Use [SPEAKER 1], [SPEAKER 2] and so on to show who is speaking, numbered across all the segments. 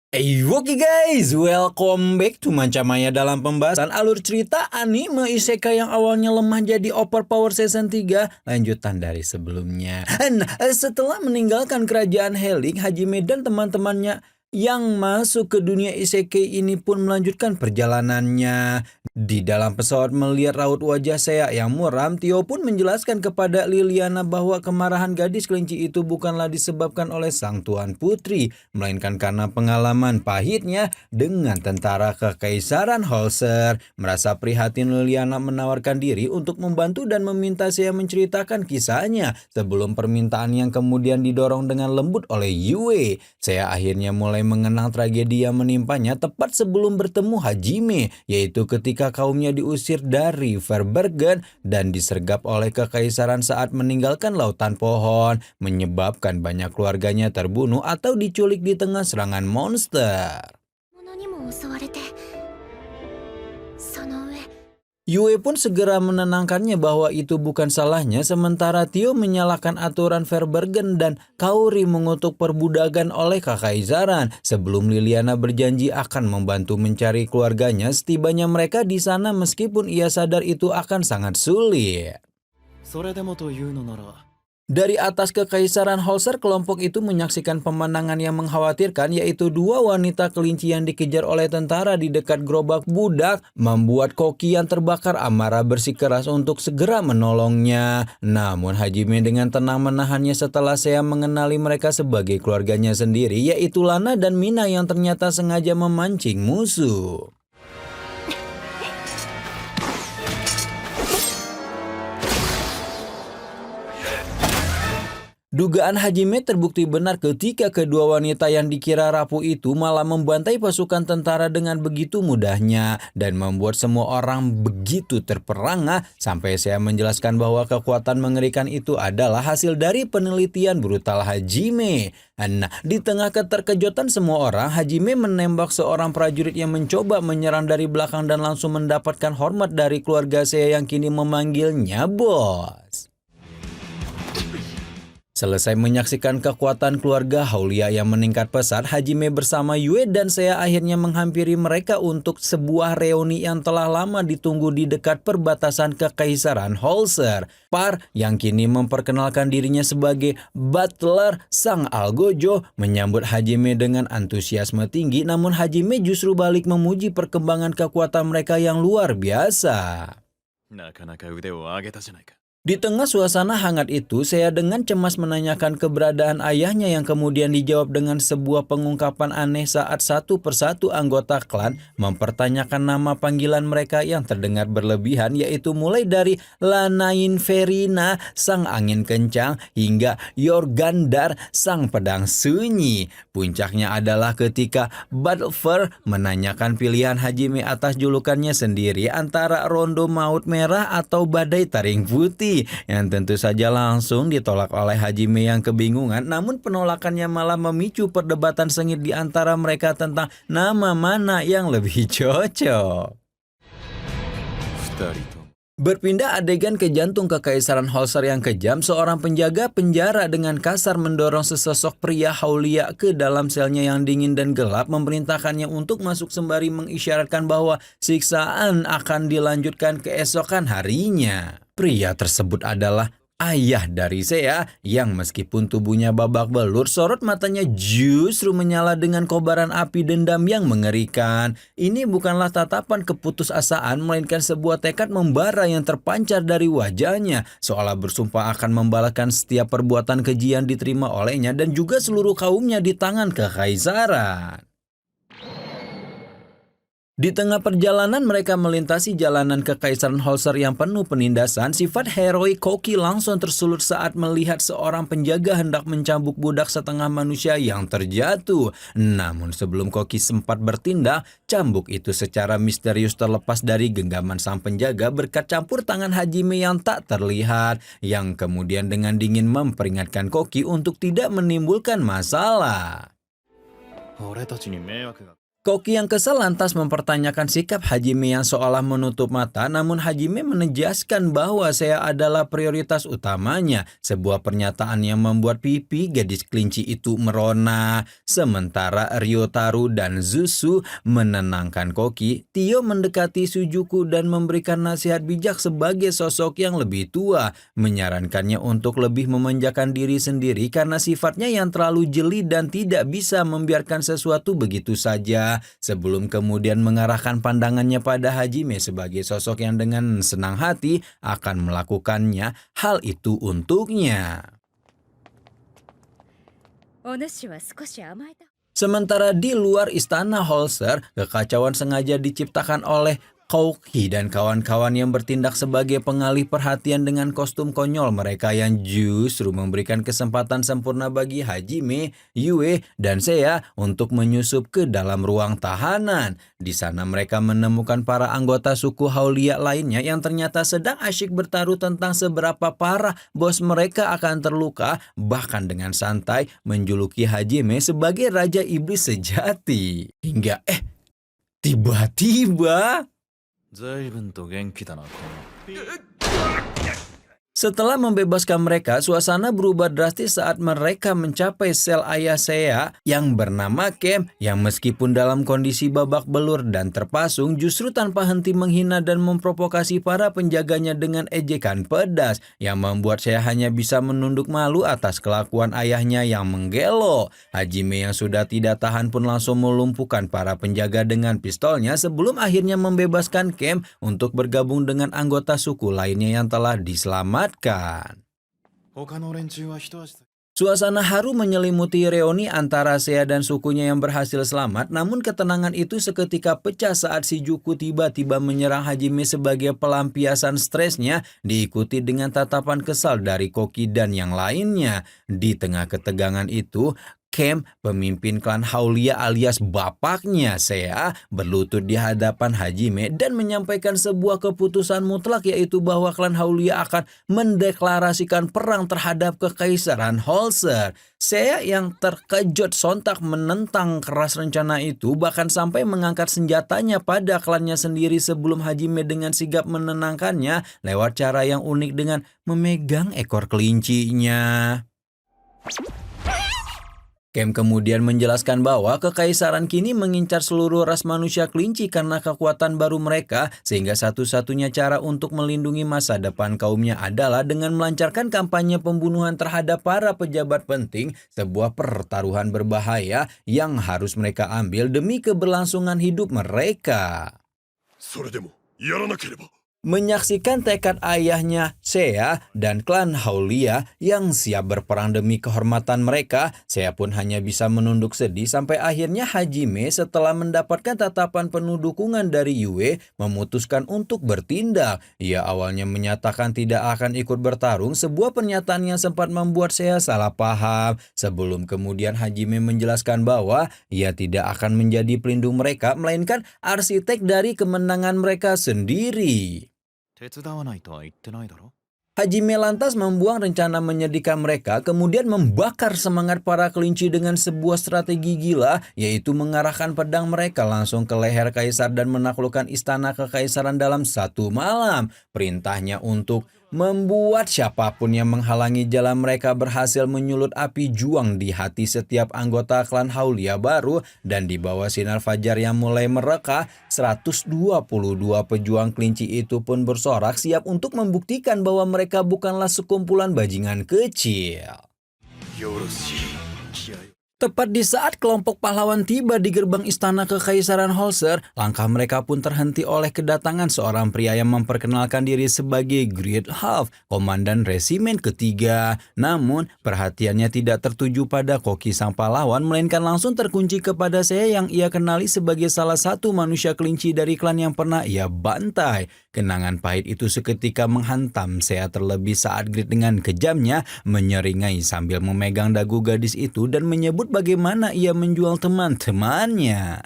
[SPEAKER 1] Oke guys, welcome back to Mancamaya dalam pembahasan alur cerita anime isekai yang awalnya lemah jadi overpower season 3, lanjutan dari sebelumnya. Nah, setelah meninggalkan kerajaan Helix, Hajime dan teman-temannya yang masuk ke dunia isekai ini pun melanjutkan perjalanannya. Di dalam pesawat melihat raut wajah Seiya yang muram, Tio pun menjelaskan kepada Liliana bahwa kemarahan gadis kelinci itu bukanlah disebabkan oleh sang tuan putri, melainkan karena pengalaman pahitnya dengan tentara kekaisaran Holzer. Merasa prihatin, Liliana menawarkan diri untuk membantu dan meminta Seiya menceritakan kisahnya sebelum permintaan yang kemudian didorong dengan lembut oleh Yue. Seiya akhirnya mulai mengenang tragedi yang menimpanya tepat sebelum bertemu Hajime, yaitu ketika kaumnya diusir dari Verbergen dan disergap oleh kekaisaran saat meninggalkan lautan pohon, menyebabkan banyak keluarganya terbunuh atau diculik di tengah serangan monster. Yue pun segera menenangkannya bahwa itu bukan salahnya, sementara Tio menyalahkan aturan Verbergen dan Kaori mengutuk perbudakan oleh kekaisaran. Sebelum Liliana berjanji akan membantu mencari keluarganya setibanya mereka di sana, meskipun ia sadar itu akan sangat sulit. Dari atas kekaisaran Holzer, kelompok itu menyaksikan pemandangan yang mengkhawatirkan, yaitu dua wanita kelinci yang dikejar oleh tentara di dekat gerobak budak, membuat Koki yang terbakar amarah bersikeras untuk segera menolongnya. Namun Hajime dengan tenang menahannya setelah Seiya mengenali mereka sebagai keluarganya sendiri, yaitu Lana dan Mina yang ternyata sengaja memancing musuh. Dugaan Hajime terbukti benar ketika kedua wanita yang dikira rapuh itu malah membantai pasukan tentara dengan begitu mudahnya dan membuat semua orang begitu terperangah, sampai saya menjelaskan bahwa kekuatan mengerikan itu adalah hasil dari penelitian brutal Hajime. Nah, di tengah keterkejutan semua orang, Hajime menembak seorang prajurit yang mencoba menyerang dari belakang dan langsung mendapatkan hormat dari keluarga saya yang kini memanggilnya bos. Selesai menyaksikan kekuatan keluarga Haulia yang meningkat pesat, Hajime bersama Yue dan Seiya akhirnya menghampiri mereka untuk sebuah reuni yang telah lama ditunggu di dekat perbatasan kekaisaran Holzer. Par yang kini memperkenalkan dirinya sebagai butler sang Algojo menyambut Hajime dengan antusiasme tinggi, namun Hajime justru balik memuji perkembangan kekuatan mereka yang luar biasa. Di tengah suasana hangat itu, saya dengan cemas menanyakan keberadaan ayahnya yang kemudian dijawab dengan sebuah pengungkapan aneh saat satu persatu anggota klan mempertanyakan nama panggilan mereka yang terdengar berlebihan, yaitu mulai dari Lanain Verina, sang angin kencang, hingga Yorgandar, sang pedang sunyi. Puncaknya adalah ketika Butler menanyakan pilihan Hajime atas julukannya sendiri antara Rondo Maut Merah atau Badai Taring Putih, yang tentu saja langsung ditolak oleh Hajime yang kebingungan, namun penolakannya malah memicu perdebatan sengit di antara mereka tentang nama mana yang lebih cocok. Berpindah adegan ke jantung kekaisaran Holzer yang kejam, seorang penjaga penjara dengan kasar mendorong sesosok pria Haulia ke dalam selnya yang dingin dan gelap, memerintahkannya untuk masuk sembari mengisyaratkan bahwa siksaan akan dilanjutkan keesokan harinya. Pria tersebut adalah ayah dari Seiya yang meskipun tubuhnya babak belur, sorot matanya justru menyala dengan kobaran api dendam yang mengerikan. Ini bukanlah tatapan keputusasaan, melainkan sebuah tekad membara yang terpancar dari wajahnya, seolah bersumpah akan membalaskan setiap perbuatan keji yang diterima olehnya dan juga seluruh kaumnya di tangan kekaisaran. Di tengah perjalanan mereka melintasi jalanan kekaisaran Holzer yang penuh penindasan, sifat heroik Koki langsung tersulut saat melihat seorang penjaga hendak mencambuk budak setengah manusia yang terjatuh. Namun sebelum Koki sempat bertindak, cambuk itu secara misterius terlepas dari genggaman sang penjaga berkat campur tangan Hajime yang tak terlihat, yang kemudian dengan dingin memperingatkan Koki untuk tidak menimbulkan masalah. Koki yang kesal lantas mempertanyakan sikap Hajime yang seolah menutup mata, namun Hajime menegaskan bahwa saya adalah prioritas utamanya. Sebuah pernyataan yang membuat pipi gadis kelinci itu merona. Sementara Ryotaro dan Zusu menenangkan Koki, Tio mendekati Sujuku dan memberikan nasihat bijak sebagai sosok yang lebih tua, menyarankannya untuk lebih memanjakan diri sendiri karena sifatnya yang terlalu jeli dan tidak bisa membiarkan sesuatu begitu saja. Sebelum kemudian mengarahkan pandangannya pada Hajime sebagai sosok yang dengan senang hati akan melakukannya hal itu untuknya. Sementara di luar istana Holzer, kekacauan sengaja diciptakan oleh Koki dan kawan-kawan yang bertindak sebagai pengalih perhatian dengan kostum konyol mereka yang justru memberikan kesempatan sempurna bagi Hajime, Yue, dan Seiya untuk menyusup ke dalam ruang tahanan. Di sana mereka menemukan para anggota suku Haulia lainnya yang ternyata sedang asyik bertaruh tentang seberapa parah bos mereka akan terluka, bahkan dengan santai menjuluki Hajime sebagai Raja Iblis sejati. Hingga tiba-tiba setelah membebaskan mereka, suasana berubah drastis saat mereka mencapai sel ayah Seiya yang bernama Kem, yang meskipun dalam kondisi babak belur dan terpasung justru tanpa henti menghina dan memprovokasi para penjaganya dengan ejekan pedas yang membuat Seiya hanya bisa menunduk malu atas kelakuan ayahnya yang menggelo. Hajime yang sudah tidak tahan pun langsung melumpuhkan para penjaga dengan pistolnya sebelum akhirnya membebaskan Kem untuk bergabung dengan anggota suku lainnya yang telah diselamatkan. Suasana haru menyelimuti reuni antara Seiya dan sukunya yang berhasil selamat, namun ketenangan itu seketika pecah saat Shijuku tiba-tiba menyerang Hajime sebagai pelampiasan stresnya, diikuti dengan tatapan kesal dari Koki dan yang lainnya. Di tengah ketegangan itu, Kem, pemimpin klan Haulia alias bapaknya Seiya, berlutut di hadapan Hajime dan menyampaikan sebuah keputusan mutlak, yaitu bahwa klan Haulia akan mendeklarasikan perang terhadap kekaisaran Holzer. Seiya yang terkejut sontak menentang keras rencana itu, bahkan sampai mengangkat senjatanya pada klannya sendiri sebelum Hajime dengan sigap menenangkannya lewat cara yang unik dengan memegang ekor kelincinya. Kem kemudian menjelaskan bahwa kekaisaran kini mengincar seluruh ras manusia kelinci karena kekuatan baru mereka, sehingga satu-satunya cara untuk melindungi masa depan kaumnya adalah dengan melancarkan kampanye pembunuhan terhadap para pejabat penting, sebuah pertaruhan berbahaya yang harus mereka ambil demi keberlangsungan hidup mereka. Menyaksikan tekad ayahnya Seiya dan klan Haulia yang siap berperang demi kehormatan mereka, Seiya pun hanya bisa menunduk sedih sampai akhirnya Hajime setelah mendapatkan tatapan penuh dukungan dari Yue memutuskan untuk bertindak. Ia awalnya menyatakan tidak akan ikut bertarung, sebuah pernyataan yang sempat membuat Seiya salah paham. Sebelum kemudian Hajime menjelaskan bahwa ia tidak akan menjadi pelindung mereka, melainkan arsitek dari kemenangan mereka sendiri. Hajime lantas membuang rencana menyedihkan mereka, kemudian membakar semangat para kelinci dengan sebuah strategi gila, yaitu mengarahkan pedang mereka langsung ke leher kaisar dan menaklukkan istana kekaisaran dalam satu malam. Perintahnya untuk membuat siapapun yang menghalangi jalan mereka berhasil menyulut api juang di hati setiap anggota klan Haulia baru, dan di bawah sinar fajar yang mulai mereka, 122 pejuang kelinci itu pun bersorak siap untuk membuktikan bahwa mereka bukanlah sekumpulan bajingan kecil. Tepat di saat kelompok pahlawan tiba di gerbang istana kekaisaran Holzer, langkah mereka pun terhenti oleh kedatangan seorang pria yang memperkenalkan diri sebagai Great Half, komandan resimen ketiga. Namun, perhatiannya tidak tertuju pada Koki sang pahlawan, melainkan langsung terkunci kepada Seiya yang ia kenali sebagai salah satu manusia kelinci dari klan yang pernah ia bantai. Kenangan pahit itu seketika menghantam Seiya, terlebih saat Great dengan kejamnya menyeringai sambil memegang dagu gadis itu dan menyebut bagaimana ia menjual teman-temannya.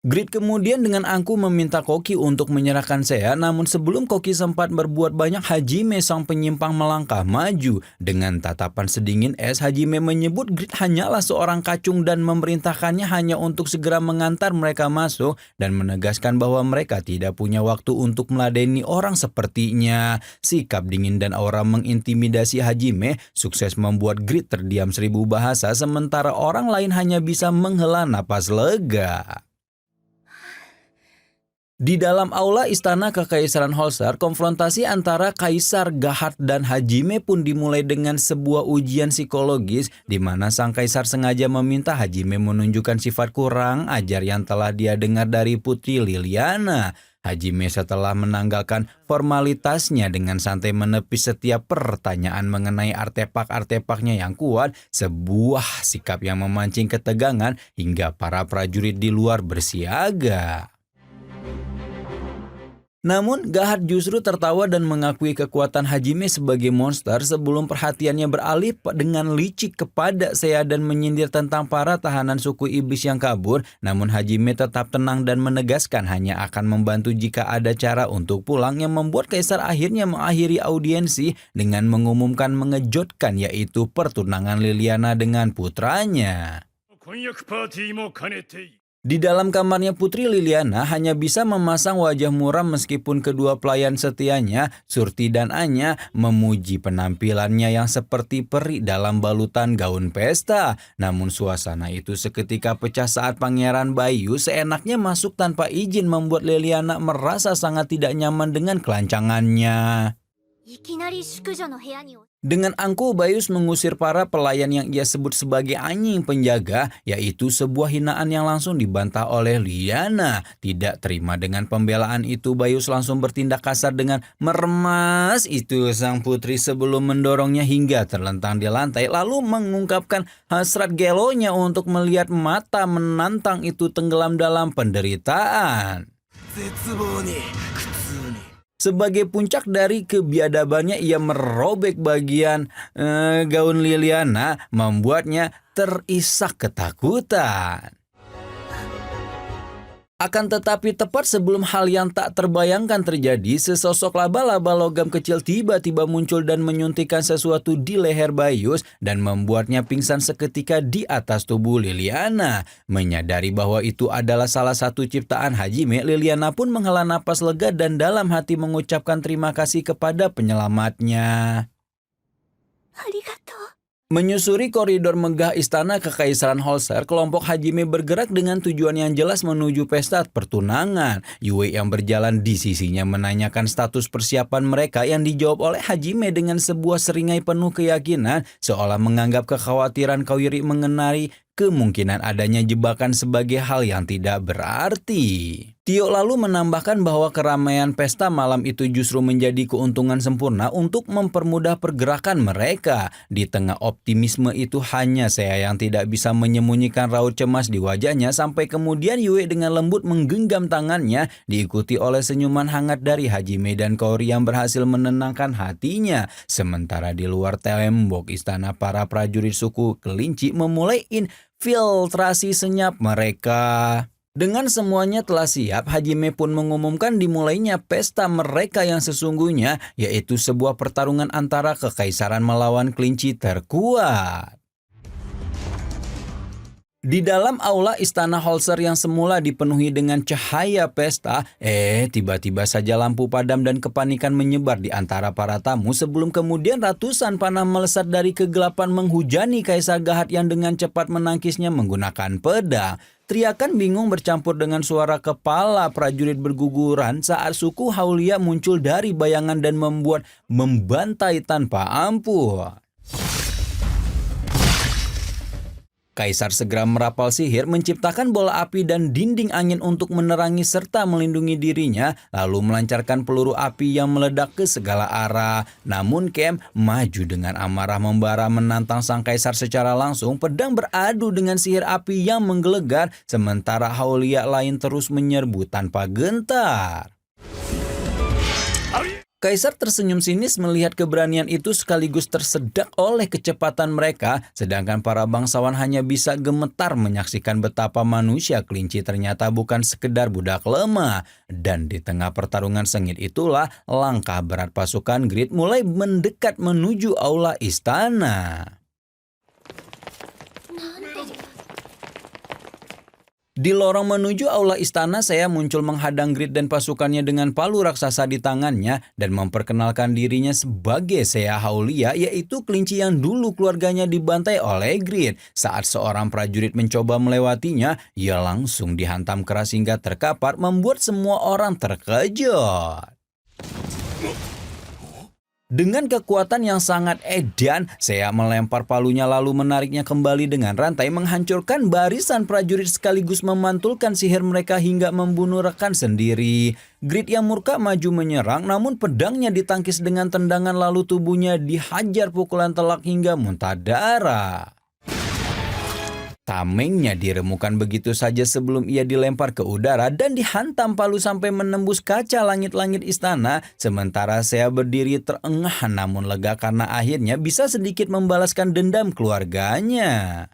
[SPEAKER 1] Grid kemudian dengan angkuh meminta Koki untuk menyerahkan Seiya, namun sebelum Koki sempat berbuat banyak, Hajime sang penyimpang melangkah maju. Dengan tatapan sedingin es, Hajime menyebut Grid hanyalah seorang kacung dan memerintahkannya hanya untuk segera mengantar mereka masuk dan menegaskan bahwa mereka tidak punya waktu untuk meladeni orang sepertinya. Sikap dingin dan aura mengintimidasi Hajime sukses membuat Grid terdiam 1000 bahasa, sementara orang lain hanya bisa menghela napas lega. Di dalam aula istana Kekaisaran Holzer, konfrontasi antara Kaisar Gahat dan Hajime pun dimulai dengan sebuah ujian psikologis di mana sang kaisar sengaja meminta Hajime menunjukkan sifat kurang ajar yang telah dia dengar dari Putri Liliana. Hajime setelah menanggalkan formalitasnya dengan santai menepis setiap pertanyaan mengenai artefak-artefaknya yang kuat, sebuah sikap yang memancing ketegangan hingga para prajurit di luar bersiaga. Namun, Gahat justru tertawa dan mengakui kekuatan Hajime sebagai monster sebelum perhatiannya beralih dengan licik kepada Seiya dan menyindir tentang para tahanan suku iblis yang kabur. Namun Hajime tetap tenang dan menegaskan hanya akan membantu jika ada cara untuk pulang, yang membuat Kaisar akhirnya mengakhiri audiensi dengan mengumumkan mengejutkan, yaitu pertunangan Liliana dengan putranya. Di dalam kamarnya Putri Liliana hanya bisa memasang wajah muram meskipun kedua pelayan setianya, Surti dan Anya, memuji penampilannya yang seperti peri dalam balutan gaun pesta. Namun suasana itu seketika pecah saat Pangeran Bayu seenaknya masuk tanpa izin, membuat Liliana merasa sangat tidak nyaman dengan kelancangannya. Dengan angkuh, Bayus mengusir para pelayan yang ia sebut sebagai anjing penjaga, yaitu sebuah hinaan yang langsung dibantah oleh Liliana. Tidak terima dengan pembelaan itu, Bayus langsung bertindak kasar dengan meremas itu sang putri sebelum mendorongnya hingga terlentang di lantai, lalu mengungkapkan hasrat gelonya untuk melihat mata menantang itu tenggelam dalam penderitaan. Sebagai puncak dari kebiadabannya, ia merobek bagian gaun Liliana, membuatnya terisak ketakutan. Akan tetapi tepat sebelum hal yang tak terbayangkan terjadi, sesosok laba-laba logam kecil tiba-tiba muncul dan menyuntikkan sesuatu di leher Bayus dan membuatnya pingsan seketika di atas tubuh Liliana. Menyadari bahwa itu adalah salah satu ciptaan Hajime, Liliana pun menghela napas lega dan dalam hati mengucapkan terima kasih kepada penyelamatnya. Arigato. Menyusuri koridor megah istana Kekaisaran Holzer, kelompok Hajime bergerak dengan tujuan yang jelas menuju pesta pertunangan. Yue yang berjalan di sisinya menanyakan status persiapan mereka, yang dijawab oleh Hajime dengan sebuah seringai penuh keyakinan, seolah menganggap kekhawatiran Kaori mengenai kemungkinan adanya jebakan sebagai hal yang tidak berarti. Tio lalu menambahkan bahwa keramaian pesta malam itu justru menjadi keuntungan sempurna untuk mempermudah pergerakan mereka. Di tengah optimisme itu, hanya Seiya yang tidak bisa menyembunyikan raut cemas di wajahnya, sampai kemudian Yue dengan lembut menggenggam tangannya, diikuti oleh senyuman hangat dari Hajime dan Kaori yang berhasil menenangkan hatinya. Sementara di luar tembok istana, para prajurit suku kelinci memulai infiltrasi senyap mereka. Dengan semuanya telah siap, Hajime pun mengumumkan dimulainya pesta mereka yang sesungguhnya, yaitu sebuah pertarungan antara kekaisaran melawan kelinci terkuat. Di dalam aula istana Holzer yang semula dipenuhi dengan cahaya pesta, tiba-tiba saja lampu padam dan kepanikan menyebar di antara para tamu, sebelum kemudian ratusan panah melesat dari kegelapan menghujani Kaisar Gahat yang dengan cepat menangkisnya menggunakan pedang. Teriakan bingung bercampur dengan suara kepala prajurit berguguran saat suku Haulia muncul dari bayangan dan membantai tanpa ampun. Kaisar segera merapal sihir, menciptakan bola api dan dinding angin untuk menerangi serta melindungi dirinya, lalu melancarkan peluru api yang meledak ke segala arah. Namun Kem maju dengan amarah membara menantang sang kaisar secara langsung, pedang beradu dengan sihir api yang menggelegar, sementara Haulia lain terus menyerbu tanpa gentar. Kaisar tersenyum sinis melihat keberanian itu sekaligus tersedak oleh kecepatan mereka, sedangkan para bangsawan hanya bisa gemetar menyaksikan betapa manusia kelinci ternyata bukan sekedar budak lemah. Dan di tengah pertarungan sengit itulah langkah berat pasukan Grid mulai mendekat menuju aula istana. Di lorong menuju aula istana, saya muncul menghadang Grid dan pasukannya dengan palu raksasa di tangannya dan memperkenalkan dirinya sebagai Sea Haulia, yaitu kelinci yang dulu keluarganya dibantai oleh Grid. Saat seorang prajurit mencoba melewatinya, ia langsung dihantam keras hingga terkapar, membuat semua orang terkejut. Dengan kekuatan yang sangat edan, saya melempar palunya lalu menariknya kembali dengan rantai, menghancurkan barisan prajurit sekaligus memantulkan sihir mereka hingga membunuh rekan sendiri. Grid yang murka maju menyerang, namun pedangnya ditangkis dengan tendangan lalu tubuhnya dihajar pukulan telak hingga muntah darah. Tamengnya diremukan begitu saja sebelum ia dilempar ke udara dan dihantam palu sampai menembus kaca langit-langit istana. Sementara saya berdiri terengah namun lega karena akhirnya bisa sedikit membalaskan dendam keluarganya.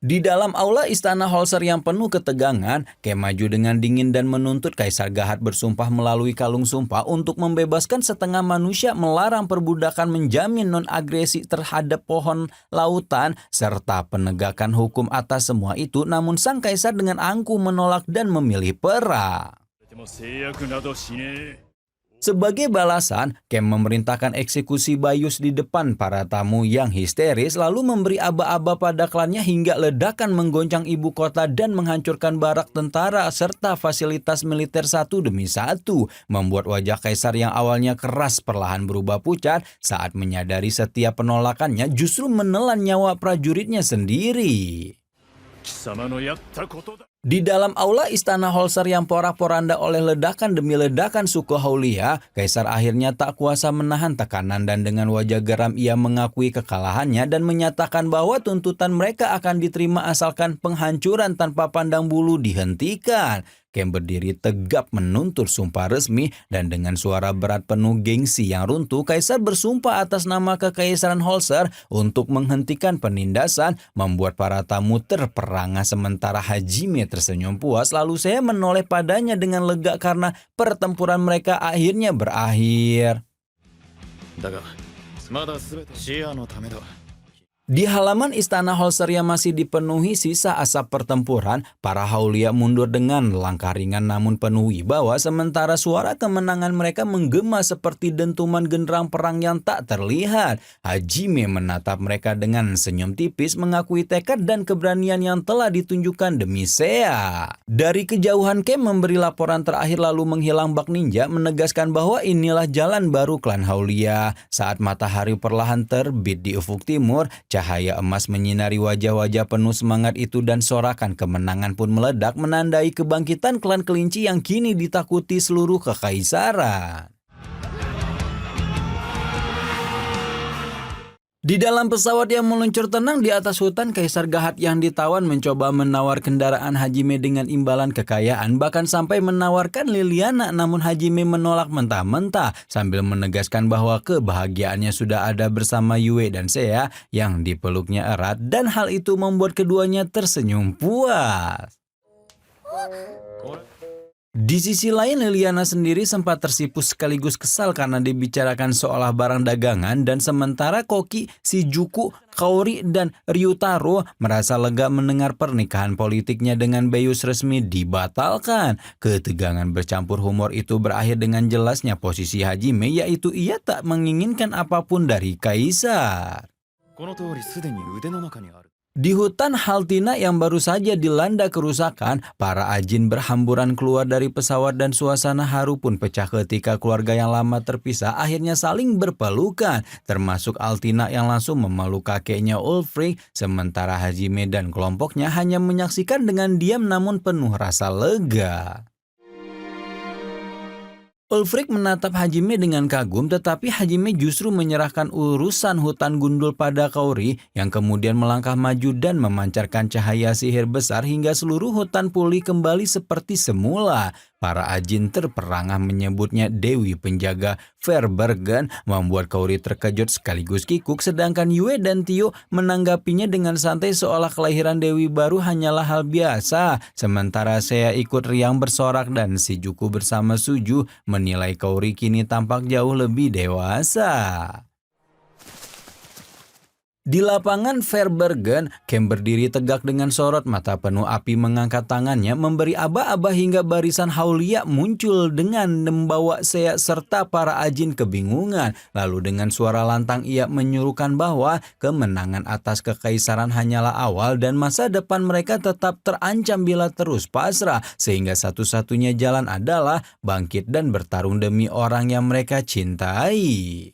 [SPEAKER 1] Di dalam aula istana Holzer yang penuh ketegangan, Kem maju dengan dingin dan menuntut Kaisar Gahat bersumpah melalui kalung sumpah untuk membebaskan setengah manusia, melarang perbudakan, menjamin non-agresi terhadap pohon lautan, serta penegakan hukum atas semua itu. Namun sang Kaisar dengan angkuh menolak dan memilih perang. Sebagai balasan, Kem memerintahkan eksekusi Bayus di depan para tamu yang histeris, lalu memberi aba-aba pada klannya hingga ledakan menggoncang ibu kota dan menghancurkan barak tentara serta fasilitas militer satu demi satu, membuat wajah Kaisar yang awalnya keras perlahan berubah pucat saat menyadari setiap penolakannya justru menelan nyawa prajuritnya sendiri. Di dalam aula istana Holzer yang porak-poranda oleh ledakan demi ledakan suku Haulia, Kaisar akhirnya tak kuasa menahan tekanan dan dengan wajah geram ia mengakui kekalahannya dan menyatakan bahwa tuntutan mereka akan diterima asalkan penghancuran tanpa pandang bulu dihentikan. Kem berdiri tegap menuntut sumpah resmi dan dengan suara berat penuh gengsi yang runtuh, Kaisar bersumpah atas nama Kekaisaran Holzer untuk menghentikan penindasan, membuat para tamu terperangah sementara Hajime tersenyum puas. Lalu saya menoleh padanya dengan lega karena pertempuran mereka akhirnya berakhir. Di halaman istana Holzer yang masih dipenuhi sisa asap pertempuran, para Haulia mundur dengan langkah ringan namun penuh wibawa, sementara suara kemenangan mereka menggema seperti dentuman genderang perang yang tak terlihat. Hajime menatap mereka dengan senyum tipis, mengakui tekad dan keberanian yang telah ditunjukkan demi Sea. Dari kejauhan Kem memberi laporan terakhir lalu menghilang bak ninja, menegaskan bahwa inilah jalan baru klan Haulia. Saat matahari perlahan terbit di ufuk timur, cahaya emas menyinari wajah-wajah penuh semangat itu dan sorakan kemenangan pun meledak menandai kebangkitan klan kelinci yang kini ditakuti seluruh kekaisaran. Di dalam pesawat yang meluncur tenang di atas hutan, Kaisar Gahat yang ditawan mencoba menawar kendaraan Hajime dengan imbalan kekayaan, bahkan sampai menawarkan Liliana, namun Hajime menolak mentah-mentah sambil menegaskan bahwa kebahagiaannya sudah ada bersama Yue dan Sea yang dipeluknya erat, dan hal itu membuat keduanya tersenyum puas. Di sisi lain, Liliana sendiri sempat tersipu sekaligus kesal karena dibicarakan seolah barang dagangan, dan sementara Koki, Shijuku, Kaori, dan Ryutaro merasa lega mendengar pernikahan politiknya dengan Bayus resmi dibatalkan. Ketegangan bercampur humor itu berakhir dengan jelasnya posisi Hajime, yaitu ia tak menginginkan apapun dari Kaisar. Di hutan Haltina yang baru saja dilanda kerusakan, para ajin berhamburan keluar dari pesawat dan suasana haru pun pecah ketika keluarga yang lama terpisah akhirnya saling berpelukan, termasuk Altina yang langsung memeluk kakeknya Ulfric, sementara Hajime dan kelompoknya hanya menyaksikan dengan diam namun penuh rasa lega. Ulfric menatap Hajime dengan kagum, tetapi Hajime justru menyerahkan urusan hutan gundul pada Kaori yang kemudian melangkah maju dan memancarkan cahaya sihir besar hingga seluruh hutan pulih kembali seperti semula. Para ajin terperangah menyebutnya Dewi Penjaga Verbergen, membuat Kaori terkejut sekaligus kikuk, sedangkan Yue dan Tio menanggapinya dengan santai seolah kelahiran Dewi baru hanyalah hal biasa. Sementara saya ikut riang bersorak dan si Juku bersama Suju menilai Kaori kini tampak jauh lebih dewasa. Di lapangan Verbergen, Kem berdiri tegak dengan sorot mata penuh api, mengangkat tangannya memberi aba-aba hingga barisan Haulia muncul dengan membawa Sea serta para ajin kebingungan. Lalu dengan suara lantang ia menyuruhkan bahwa kemenangan atas kekaisaran hanyalah awal dan masa depan mereka tetap terancam bila terus pasrah, sehingga satu-satunya jalan adalah bangkit dan bertarung demi orang yang mereka cintai.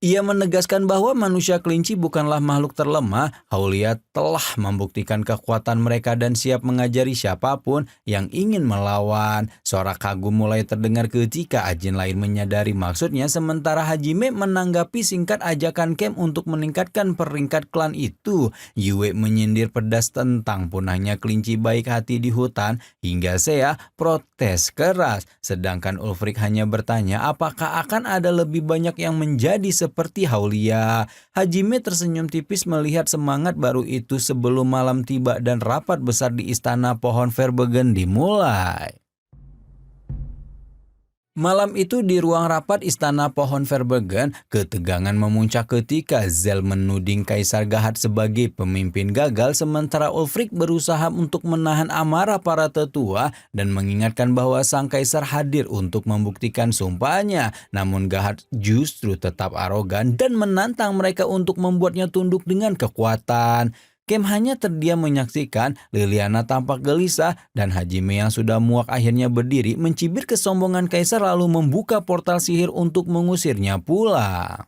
[SPEAKER 1] Ia menegaskan bahwa manusia kelinci bukanlah makhluk terlemah. Haulia telah membuktikan kekuatan mereka dan siap mengajari siapapun yang ingin melawan. Sorak kagum mulai terdengar ketika ajin lain menyadari maksudnya, sementara Hajime menanggapi singkat ajakan Kem untuk meningkatkan peringkat klan itu. Yue menyindir pedas tentang punahnya kelinci baik hati di hutan, hingga Sea protes keras. Sedangkan Ulfric hanya bertanya apakah akan ada lebih banyak yang menjadi seperti Haulia. Hajime tersenyum tipis melihat semangat baru itu sebelum malam tiba dan rapat besar di istana pohon Verbergen dimulai. Malam itu di ruang rapat istana pohon Verbergen, ketegangan memuncak ketika Zell menuding Kaisar Gahat sebagai pemimpin gagal, sementara Ulfric berusaha untuk menahan amarah para tetua dan mengingatkan bahwa sang kaisar hadir untuk membuktikan sumpahnya. Namun Gahat justru tetap arogan dan menantang mereka untuk membuatnya tunduk dengan kekuatan. Kem hanya terdiam menyaksikan. Liliana tampak gelisah dan Hajime yang sudah muak akhirnya berdiri mencibir kesombongan kaisar lalu membuka portal sihir untuk mengusirnya pulang.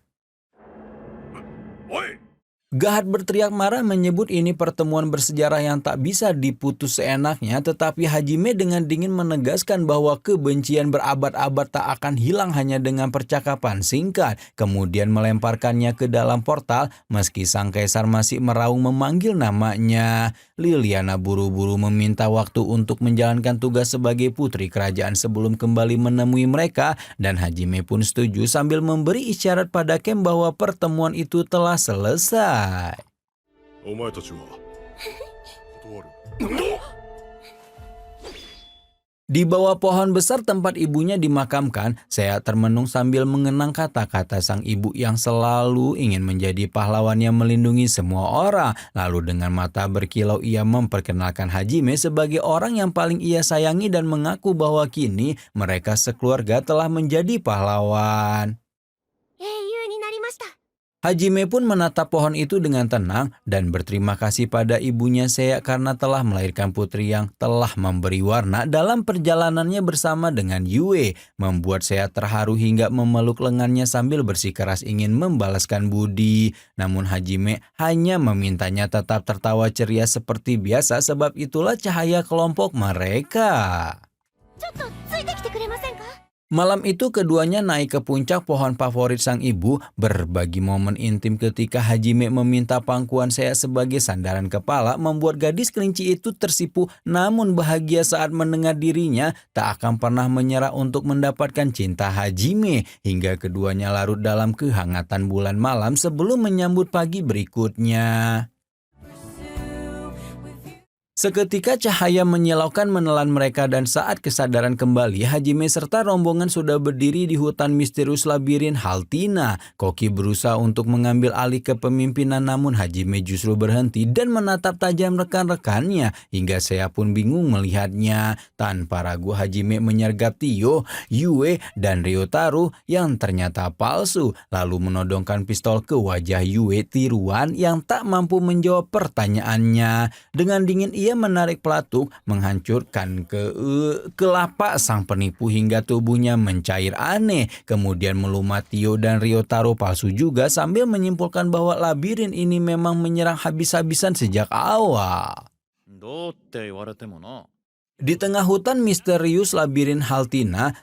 [SPEAKER 1] Gahat berteriak marah menyebut ini pertemuan bersejarah yang tak bisa diputus seenaknya, tetapi Hajime dengan dingin menegaskan bahwa kebencian berabad-abad tak akan hilang hanya dengan percakapan singkat, kemudian melemparkannya ke dalam portal meski sang kaisar masih meraung memanggil namanya. Liliana buru-buru meminta waktu untuk menjalankan tugas sebagai putri kerajaan sebelum kembali menemui mereka, dan Hajime pun setuju sambil memberi isyarat pada Kem bahwa pertemuan itu telah selesai. Di bawah pohon besar tempat ibunya dimakamkan, Sea termenung sambil mengenang kata-kata sang ibu yang selalu ingin menjadi pahlawan yang melindungi semua orang. Lalu dengan mata berkilau ia memperkenalkan Hajime sebagai orang yang paling ia sayangi dan mengaku bahwa kini mereka sekeluarga telah menjadi pahlawan. Hajime pun menatap pohon itu dengan tenang dan berterima kasih pada ibunya Sea karena telah melahirkan putri yang telah memberi warna dalam perjalanannya bersama dengan Yue, membuat Sea terharu hingga memeluk lengannya sambil bersikeras ingin membalaskan budi. Namun Hajime hanya memintanya tetap tertawa ceria seperti biasa, sebab itulah cahaya kelompok mereka. Malam itu keduanya naik ke puncak pohon favorit sang ibu, berbagi momen intim ketika Hajime meminta pangkuan Sea sebagai sandaran kepala, membuat gadis kelinci itu tersipu namun bahagia saat mendengar dirinya tak akan pernah menyerah untuk mendapatkan cinta Hajime, hingga keduanya larut dalam kehangatan bulan malam sebelum menyambut pagi berikutnya. Seketika cahaya menyilaukan menelan mereka dan saat kesadaran kembali, Hajime serta rombongan sudah berdiri di hutan misterius labirin Haltina. Koki berusaha untuk mengambil alih kepemimpinan, namun Hajime justru berhenti dan menatap tajam rekan-rekannya hingga Sea pun bingung melihatnya. Tanpa ragu Hajime menyergap Tio, Yue, dan Ryotaro yang ternyata palsu, lalu menodongkan pistol ke wajah Yue tiruan yang tak mampu menjawab pertanyaannya. Dengan dingin ia menarik pelatuk, menghancurkan kelapa sang penipu hingga tubuhnya mencair aneh. Kemudian melumat Tio dan Ryotaro palsu juga sambil menyimpulkan bahwa labirin ini memang menyerang habis-habisan sejak awal. Di tengah hutan misterius labirin Haltina,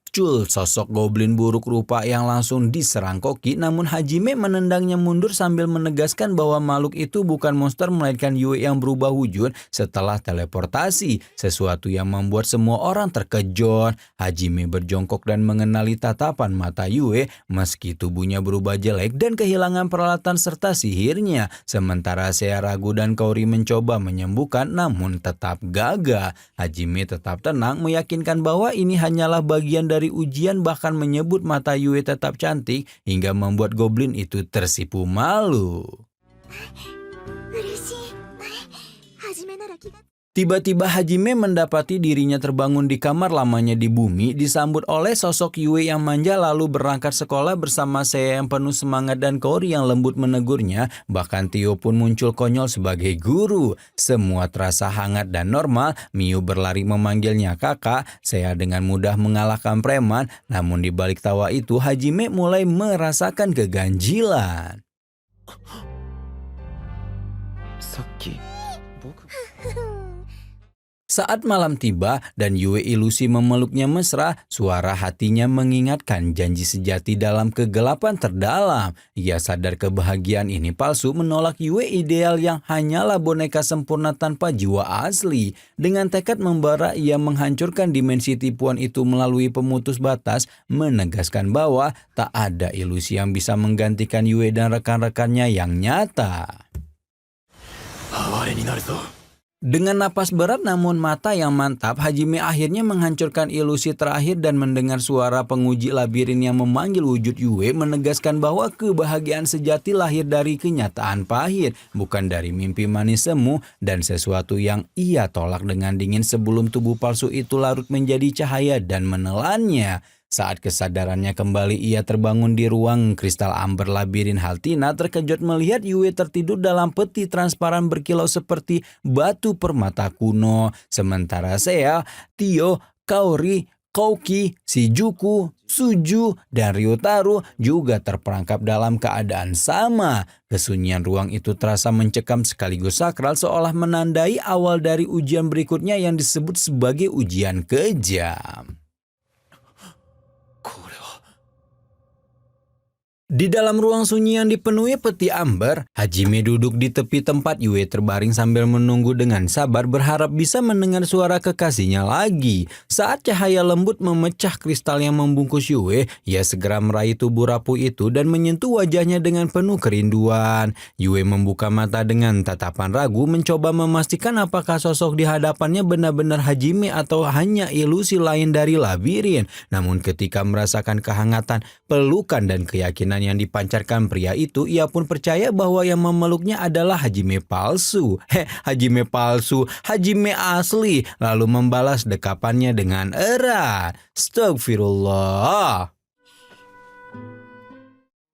[SPEAKER 1] muncul sosok goblin buruk rupa yang langsung diserang Koki, namun Hajime menendangnya mundur sambil menegaskan bahwa makhluk itu bukan monster melainkan Yue yang berubah wujud setelah teleportasi, sesuatu yang membuat semua orang terkejut. Hajime berjongkok dan mengenali tatapan mata Yue meski tubuhnya berubah jelek dan kehilangan peralatan serta sihirnya, sementara Seiya ragu dan Kaori mencoba menyembuhkan namun tetap gagal. Hajime tetap tenang, meyakinkan bahwa ini hanyalah bagian dari ujian, bahkan menyebut mata Yue tetap cantik hingga membuat goblin itu tersipu malu. Tiba-tiba Hajime mendapati dirinya terbangun di kamar lamanya di bumi, disambut oleh sosok Yue yang manja lalu berangkat sekolah bersama Seiya yang penuh semangat dan Kaori yang lembut menegurnya. Bahkan Tio pun muncul konyol sebagai guru. Semua terasa hangat dan normal. Miu berlari memanggilnya kakak. Seiya dengan mudah mengalahkan preman. Namun di balik tawa itu Hajime mulai merasakan keganjilan. Saat malam tiba dan Yue ilusi memeluknya mesra, suara hatinya mengingatkan janji sejati dalam kegelapan terdalam. Ia sadar kebahagiaan ini palsu, menolak Yue ideal yang hanyalah boneka sempurna tanpa jiwa asli. Dengan tekad membara, ia menghancurkan dimensi tipuan itu melalui pemutus batas, menegaskan bahwa tak ada ilusi yang bisa menggantikan Yue dan rekan-rekannya yang nyata. Dengan napas berat namun mata yang mantap, Hajime akhirnya menghancurkan ilusi terakhir dan mendengar suara penguji labirin yang memanggil wujud Yue, menegaskan bahwa kebahagiaan sejati lahir dari kenyataan pahit, bukan dari mimpi manis semu, dan sesuatu yang ia tolak dengan dingin sebelum tubuh palsu itu larut menjadi cahaya dan menelannya. Saat kesadarannya kembali, ia terbangun di ruang kristal amber labirin Haltina, terkejut melihat Yue tertidur dalam peti transparan berkilau seperti batu permata kuno. Sementara Seiya, Tio, Kaori, Kouki, Shijuku, Suju, dan Ryotaro juga terperangkap dalam keadaan sama. Kesunyian ruang itu terasa mencekam sekaligus sakral, seolah menandai awal dari ujian berikutnya yang disebut sebagai ujian kejam. Di dalam ruang sunyi yang dipenuhi peti amber, Hajime duduk di tepi tempat Yue terbaring sambil menunggu dengan sabar, berharap bisa mendengar suara kekasihnya lagi. Saat cahaya lembut memecah kristal yang membungkus Yue, ia segera meraih tubuh rapuh itu dan menyentuh wajahnya dengan penuh kerinduan. Yue membuka mata dengan tatapan ragu, mencoba memastikan apakah sosok di hadapannya benar-benar Hajime atau hanya ilusi lain dari labirin. Namun ketika merasakan kehangatan, pelukan dan keyakinan yang dipancarkan pria itu, ia pun percaya bahwa yang memeluknya adalah Hajime palsu. Hajime palsu, Hajime asli, lalu membalas dekapannya dengan erat. Astagfirullah.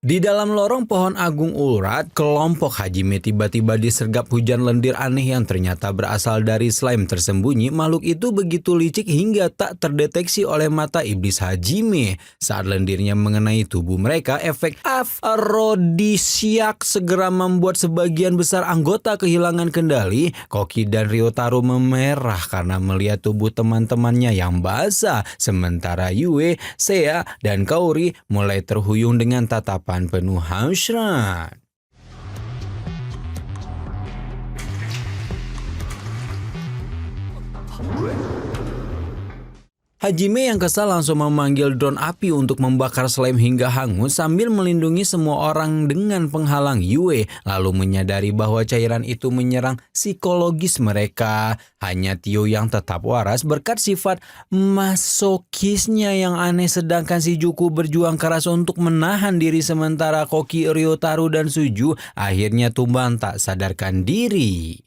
[SPEAKER 1] Di dalam lorong pohon agung urat, kelompok Hajime tiba-tiba disergap hujan lendir aneh yang ternyata berasal dari slime tersembunyi. Makhluk itu begitu licik hingga tak terdeteksi oleh mata iblis Hajime. Saat lendirnya mengenai tubuh mereka, efek afrodisiak segera membuat sebagian besar anggota kehilangan kendali. Koki dan Ryotaro memerah karena melihat tubuh teman-temannya yang basah. Sementara Yue, Seiya, dan Kaori mulai terhuyung dengan tatapan penuh hasrat. Hajime yang kesal langsung memanggil drone api untuk membakar slime hingga hangus sambil melindungi semua orang dengan penghalang Yue, lalu menyadari bahwa cairan itu menyerang psikologis mereka. Hanya Tio yang tetap waras berkat sifat masokisnya yang aneh, sedangkan Shijuku berjuang keras untuk menahan diri, sementara Koki, Ryotaro, dan Suju akhirnya tumbang tak sadarkan diri.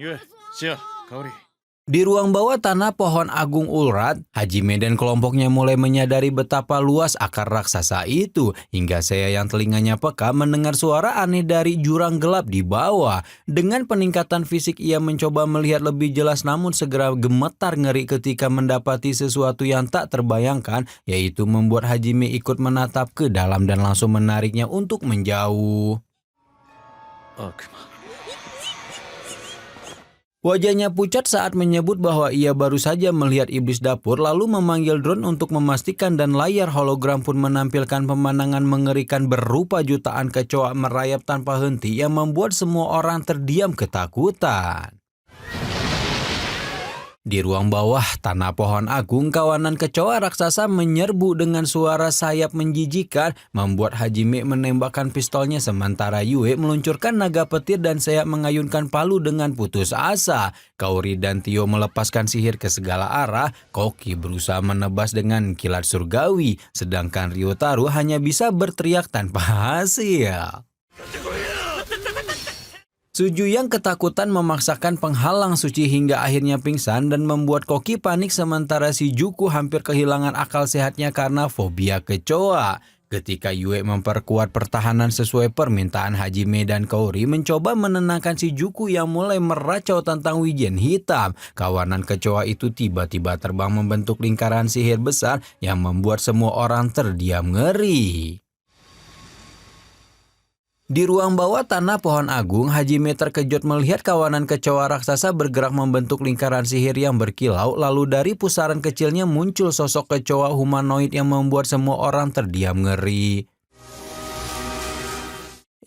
[SPEAKER 2] Yue, Seiya, Kaori.
[SPEAKER 1] Di ruang bawah tanah pohon agung urat, Hajime dan kelompoknya mulai menyadari betapa luas akar raksasa itu, hingga Seiya yang telinganya peka mendengar suara aneh dari jurang gelap di bawah. Dengan peningkatan fisik ia mencoba melihat lebih jelas, namun segera gemetar ngeri ketika mendapati sesuatu yang tak terbayangkan, yaitu membuat Hajime ikut menatap ke dalam dan langsung menariknya untuk menjauh.
[SPEAKER 2] Akuma.
[SPEAKER 1] Wajahnya pucat saat menyebut bahwa ia baru saja melihat iblis dapur lalu memanggil drone untuk memastikan dan layar hologram pun menampilkan pemandangan mengerikan berupa jutaan kecoa merayap tanpa henti yang membuat semua orang terdiam ketakutan. Di ruang bawah tanah pohon agung, kawanan kecoa raksasa menyerbu dengan suara sayap menjijikan, membuat Hajime menembakkan pistolnya sementara Yue meluncurkan naga petir dan sayap mengayunkan palu dengan putus asa. Kaori dan Tio melepaskan sihir ke segala arah, Koki berusaha menebas dengan kilat surgawi, sedangkan Ryotaro hanya bisa berteriak tanpa hasil. Suju yang ketakutan memaksakan penghalang Suci hingga akhirnya pingsan dan membuat Koki panik sementara si Juku hampir kehilangan akal sehatnya karena fobia kecoa. Ketika Yue memperkuat pertahanan sesuai permintaan Hajime dan Kaori mencoba menenangkan si Juku yang mulai meracau tentang wijen hitam, kawanan kecoa itu tiba-tiba terbang membentuk lingkaran sihir besar yang membuat semua orang terdiam ngeri. Di ruang bawah tanah pohon agung, Hajime terkejut melihat kawanan kecoa raksasa bergerak membentuk lingkaran sihir yang berkilau, lalu dari pusaran kecilnya muncul sosok kecoa humanoid yang membuat semua orang terdiam ngeri.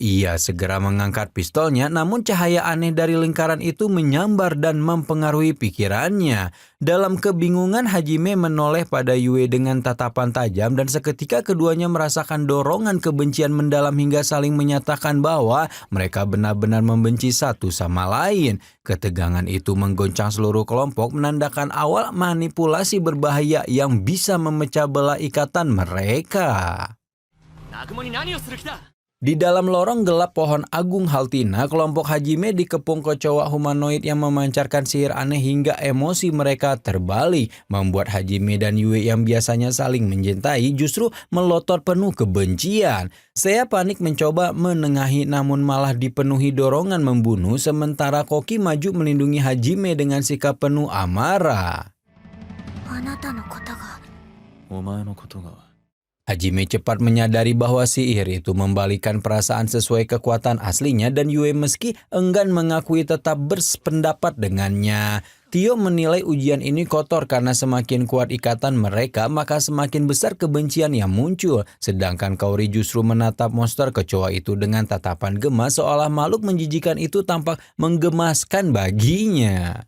[SPEAKER 1] Ia segera mengangkat pistolnya, namun cahaya aneh dari lingkaran itu menyambar dan mempengaruhi pikirannya. Dalam kebingungan, Hajime menoleh pada Yue dengan tatapan tajam dan seketika keduanya merasakan dorongan kebencian mendalam hingga saling menyatakan bahwa mereka benar-benar membenci satu sama lain. Ketegangan itu menggoncang seluruh kelompok, menandakan awal manipulasi berbahaya yang bisa memecah belah ikatan mereka. Di dalam lorong gelap pohon agung Haltina, kelompok Hajime dikepung kecoa humanoid yang memancarkan sihir aneh hingga emosi mereka terbalik, membuat Hajime dan Yue yang biasanya saling mencintai justru melotot penuh kebencian. Saya panik mencoba menengahi namun malah dipenuhi dorongan membunuh, sementara Koki maju melindungi Hajime dengan sikap penuh amarah. Hajime cepat menyadari bahwa sihir itu membalikan perasaan sesuai kekuatan aslinya dan Yue meski enggan mengakui tetap bersependapat dengannya. Tio menilai ujian ini kotor karena semakin kuat ikatan mereka maka semakin besar kebencian yang muncul. Sedangkan Kaori justru menatap monster kecoa itu dengan tatapan gemas seolah makhluk menjijikan itu tampak menggemaskan baginya.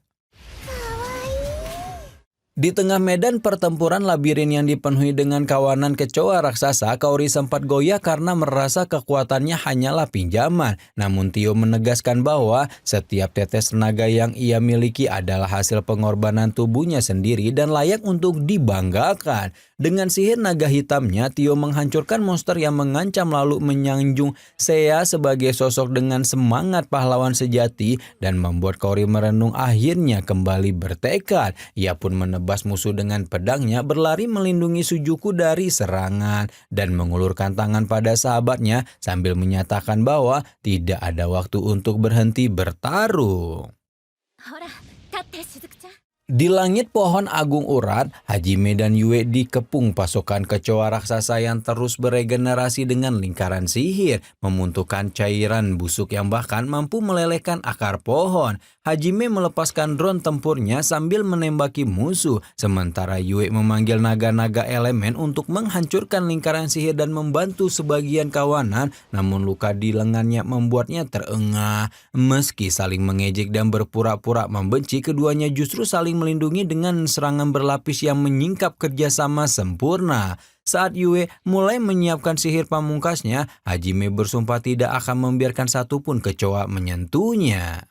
[SPEAKER 1] Di tengah medan pertempuran labirin yang dipenuhi dengan kawanan kecoa raksasa, Kaori sempat goyah karena merasa kekuatannya hanyalah pinjaman. Namun Tio menegaskan bahwa setiap tetes tenaga yang ia miliki adalah hasil pengorbanan tubuhnya sendiri dan layak untuk dibanggakan. Dengan sihir naga hitamnya, Tio menghancurkan monster yang mengancam lalu menyanjung Seiya sebagai sosok dengan semangat pahlawan sejati dan membuat Kaori merenung akhirnya kembali bertekad. Ia pun menebas musuh dengan pedangnya, berlari melindungi Sujuku dari serangan dan mengulurkan tangan pada sahabatnya sambil menyatakan bahwa tidak ada waktu untuk berhenti bertarung. Di langit pohon agung urat, Hajime dan Yue dikepung pasukan kecoa raksasa yang terus beregenerasi dengan lingkaran sihir, memuntukkan cairan busuk yang bahkan mampu melelehkan akar pohon. Hajime melepaskan drone tempurnya sambil menembaki musuh, sementara Yue memanggil naga-naga elemen untuk menghancurkan lingkaran sihir dan membantu sebagian kawanan, namun luka di lengannya membuatnya terengah. Meski saling mengejek dan berpura-pura membenci, keduanya justru saling melindungi dengan serangan berlapis yang menyingkap kerjasama sempurna. Saat Yue mulai menyiapkan sihir pamungkasnya, Hajime bersumpah tidak akan membiarkan satupun kecoa menyentuhnya.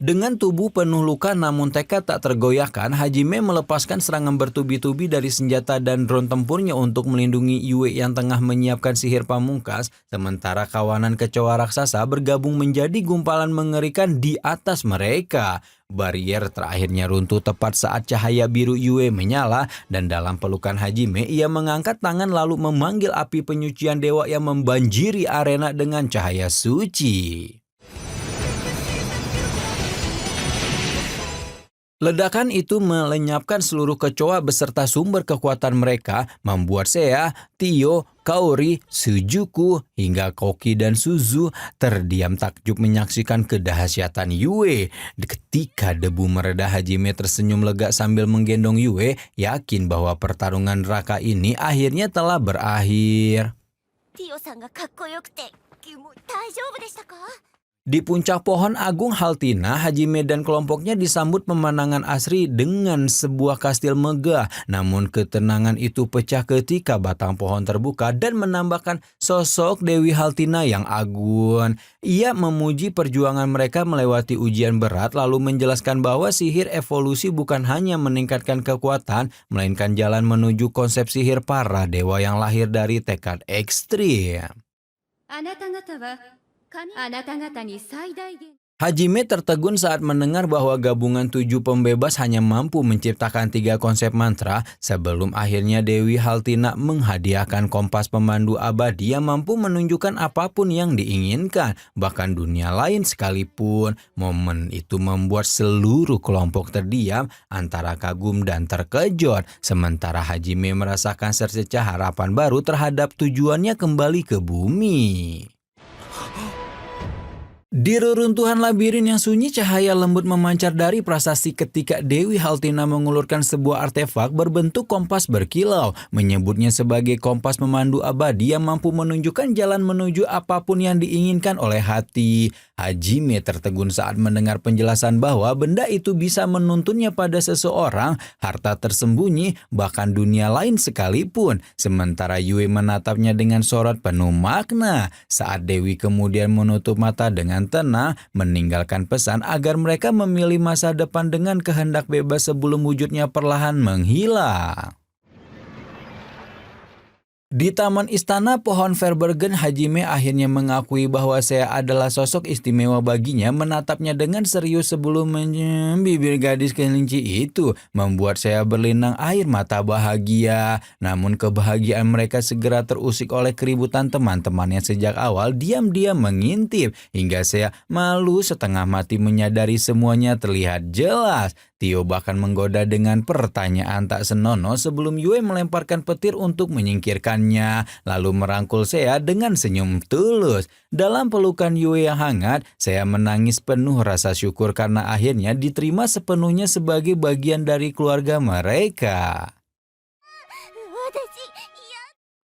[SPEAKER 1] Dengan tubuh penuh luka namun tekad tak tergoyahkan, Hajime melepaskan serangan bertubi-tubi dari senjata dan drone tempurnya untuk melindungi Yue yang tengah menyiapkan sihir pamungkas, sementara kawanan kecoa raksasa bergabung menjadi gumpalan mengerikan di atas mereka. Barier terakhirnya runtuh tepat saat cahaya biru Yue menyala dan dalam pelukan Hajime ia mengangkat tangan lalu memanggil api penyucian dewa yang membanjiri arena dengan cahaya suci. Ledakan itu melenyapkan seluruh kecoa beserta sumber kekuatan mereka, membuat Seiya, Tio, Kaori, Sujuku, hingga Koki dan Suzu terdiam takjub menyaksikan kedahsyatan Yue. Ketika debu mereda, Hajime tersenyum lega sambil menggendong Yue, yakin bahwa pertarungan neraka ini akhirnya telah berakhir.
[SPEAKER 3] ティオさんがかっこよくて、大丈夫でしたか？
[SPEAKER 1] Di puncak pohon agung Haltina, Hajime dan kelompoknya disambut pemandangan asri dengan sebuah kastil megah. Namun ketenangan itu pecah ketika batang pohon terbuka dan menambahkan sosok Dewi Haltina yang agung. Ia memuji perjuangan mereka melewati ujian berat, lalu menjelaskan bahwa sihir evolusi bukan hanya meningkatkan kekuatan, melainkan jalan menuju konsep sihir para dewa yang lahir dari tekad ekstrim.
[SPEAKER 4] あなた方はあなた方に最大限
[SPEAKER 1] Hajime tertegun saat mendengar bahwa gabungan 7 pembebas hanya mampu menciptakan 3 konsep mantra sebelum akhirnya Dewi Haltina menghadiahkan kompas pemandu abadi yang mampu menunjukkan apapun yang diinginkan, bahkan dunia lain sekalipun. Momen itu membuat seluruh kelompok terdiam antara kagum dan terkejut, sementara Hajime merasakan secercah harapan baru terhadap tujuannya kembali ke bumi. Di reruntuhan labirin yang sunyi, cahaya lembut memancar dari prasasti ketika Dewi Haltina mengulurkan sebuah artefak berbentuk kompas berkilau, menyebutnya sebagai kompas pemandu abadi yang mampu menunjukkan jalan menuju apapun yang diinginkan oleh hati. Hajime tertegun saat mendengar penjelasan bahwa benda itu bisa menuntunnya pada seseorang, harta tersembunyi, bahkan dunia lain sekalipun. Sementara Yue menatapnya dengan sorot penuh makna. Saat Dewi kemudian menutup mata dengan tenang, meninggalkan pesan agar mereka memilih masa depan dengan kehendak bebas sebelum wujudnya perlahan menghilang. Di taman istana pohon Verbergen, Hajime akhirnya mengakui bahwa Seiya adalah sosok istimewa baginya. Menatapnya dengan serius sebelum bibir gadis kelinci itu membuat Seiya berlinang air mata bahagia. Namun kebahagiaan mereka segera terusik oleh keributan teman-temannya sejak awal diam-diam mengintip, hingga Seiya malu setengah mati menyadari semuanya terlihat jelas. Tio bahkan menggoda dengan pertanyaan tak senonoh sebelum Yue melemparkan petir untuk menyingkirkannya, lalu merangkul Seiya dengan senyum tulus. Dalam pelukan Yue yang hangat, Seiya menangis penuh rasa syukur karena akhirnya diterima sepenuhnya sebagai bagian dari keluarga mereka.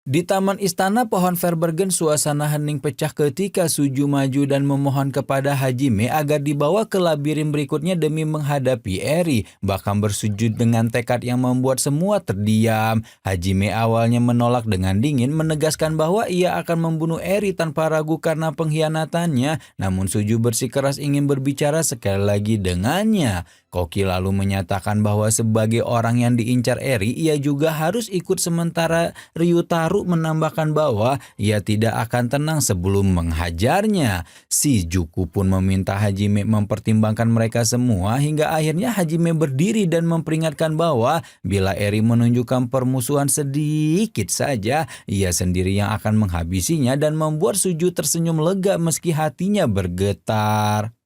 [SPEAKER 1] Di taman istana pohon Verbergen, suasana hening pecah ketika Suju maju dan memohon kepada Hajime agar dibawa ke labirin berikutnya demi menghadapi Eri, bahkan bersujud dengan tekad yang membuat semua terdiam. Hajime awalnya menolak dengan dingin, menegaskan bahwa ia akan membunuh Eri tanpa ragu karena pengkhianatannya, namun Suju bersikeras ingin berbicara sekali lagi dengannya. Koki lalu menyatakan bahwa sebagai orang yang diincar Eri, ia juga harus ikut, sementara Ryutaru menambahkan bahwa ia tidak akan tenang sebelum menghajarnya. Shizuku pun meminta Hajime mempertimbangkan mereka semua, hingga akhirnya Hajime berdiri dan memperingatkan bahwa bila Eri menunjukkan permusuhan sedikit saja, ia sendiri yang akan menghabisinya, dan membuat Suju tersenyum lega meski hatinya bergetar.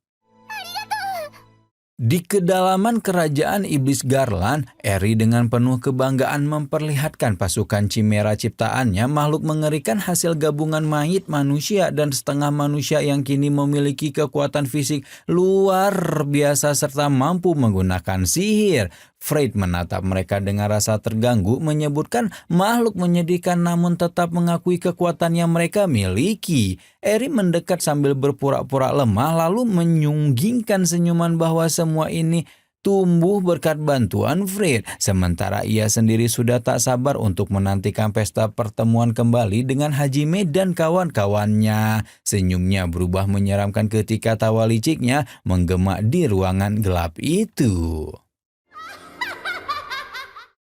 [SPEAKER 1] Di kedalaman kerajaan iblis Garland, Eri dengan penuh kebanggaan memperlihatkan pasukan Chimera ciptaannya, makhluk mengerikan hasil gabungan mayit manusia dan setengah manusia yang kini memiliki kekuatan fisik luar biasa serta mampu menggunakan sihir. Fred menatap mereka dengan rasa terganggu, menyebutkan makhluk menyedihkan namun tetap mengakui kekuatan yang mereka miliki. Eri mendekat sambil berpura-pura lemah, lalu menyunggingkan senyuman bahwa semua ini tumbuh berkat bantuan Fred. Sementara ia sendiri sudah tak sabar untuk menantikan pesta pertemuan kembali dengan Hajime dan kawan-kawannya. Senyumnya berubah menyeramkan ketika tawa liciknya menggema di ruangan gelap itu.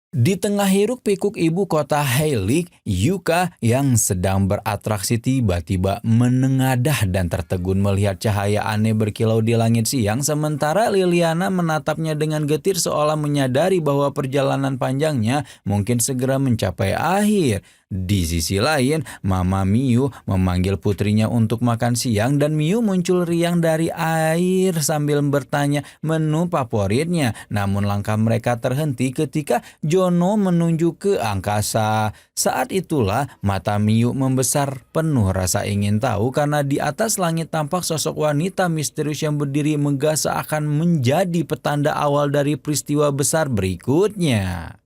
[SPEAKER 1] Di tengah hiruk pikuk ibu kota Heilig, Yuka yang sedang beratraksi tiba-tiba menengadah dan tertegun melihat cahaya aneh berkilau di langit siang, sementara Liliana menatapnya dengan getir seolah menyadari bahwa perjalanan panjangnya mungkin segera mencapai akhir. Di sisi lain, Mama Miu memanggil putrinya untuk makan siang dan Miu muncul riang dari air sambil bertanya menu favoritnya. Namun langkah mereka terhenti ketika Jono menunjuk ke angkasa. Saat itulah mata Miu membesar penuh rasa ingin tahu karena di atas langit tampak sosok wanita misterius yang berdiri megah seakan menjadi petanda awal dari peristiwa besar berikutnya.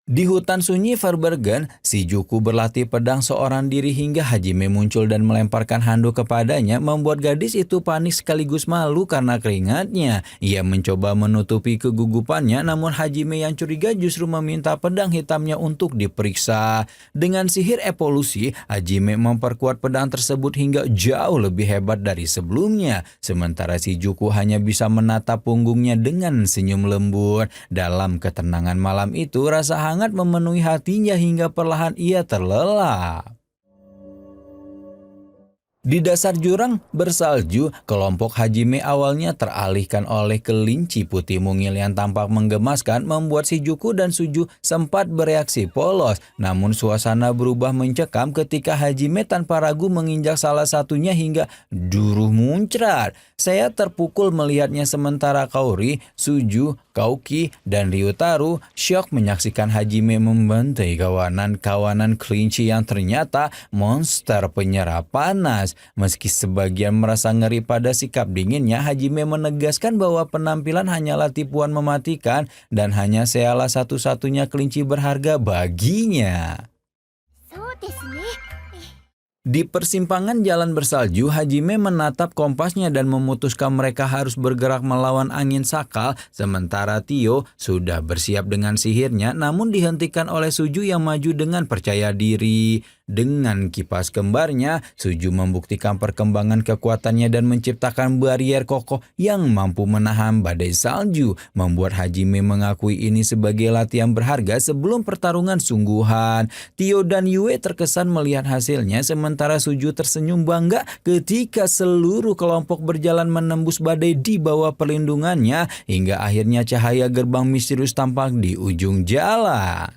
[SPEAKER 1] Di hutan sunyi Verbergen, si Juku berlatih pedang seorang diri hingga Hajime muncul dan melemparkan handuk kepadanya, membuat gadis itu panik sekaligus malu karena keringatnya. Ia mencoba menutupi kegugupannya, namun Hajime yang curiga justru meminta pedang hitamnya untuk diperiksa. Dengan sihir evolusi, Hajime memperkuat pedang tersebut hingga jauh lebih hebat dari sebelumnya. Sementara si Juku hanya bisa menatap punggungnya dengan senyum lembut. Dalam ketenangan malam itu, rasa hangat memenuhi hatinya hingga perlahan ia terlelap. Di dasar jurang bersalju, kelompok Hajime awalnya teralihkan oleh kelinci putih mungil yang tampak menggemaskan, membuat si Juku dan Suju sempat bereaksi polos. Namun suasana berubah mencekam ketika Hajime tanpa ragu menginjak salah satunya hingga duruh muncrat. Saya terpukul melihatnya sementara Kaori, Suju, Kauki, dan Ryutaru syok menyaksikan Hajime membantai kawanan kelinci yang ternyata monster penyerap panas. Meski sebagian merasa ngeri pada sikap dinginnya, Hajime menegaskan bahwa penampilan hanyalah tipuan mematikan dan hanya salah satu-satunya kelinci berharga baginya.
[SPEAKER 3] そうですね。
[SPEAKER 1] Di persimpangan jalan bersalju, Hajime menatap kompasnya dan memutuskan mereka harus bergerak melawan angin sakal, sementara Tio sudah bersiap dengan sihirnya namun dihentikan oleh Suju yang maju dengan percaya diri. Dengan kipas kembarnya, Suju membuktikan perkembangan kekuatannya dan menciptakan barrier kokoh yang mampu menahan badai salju, membuat Hajime mengakui ini sebagai latihan berharga sebelum pertarungan sungguhan. Tio dan Yue terkesan melihat hasilnya, sementara Suju tersenyum bangga ketika seluruh kelompok berjalan menembus badai di bawah perlindungannya hingga akhirnya cahaya gerbang misterius tampak di ujung jalan.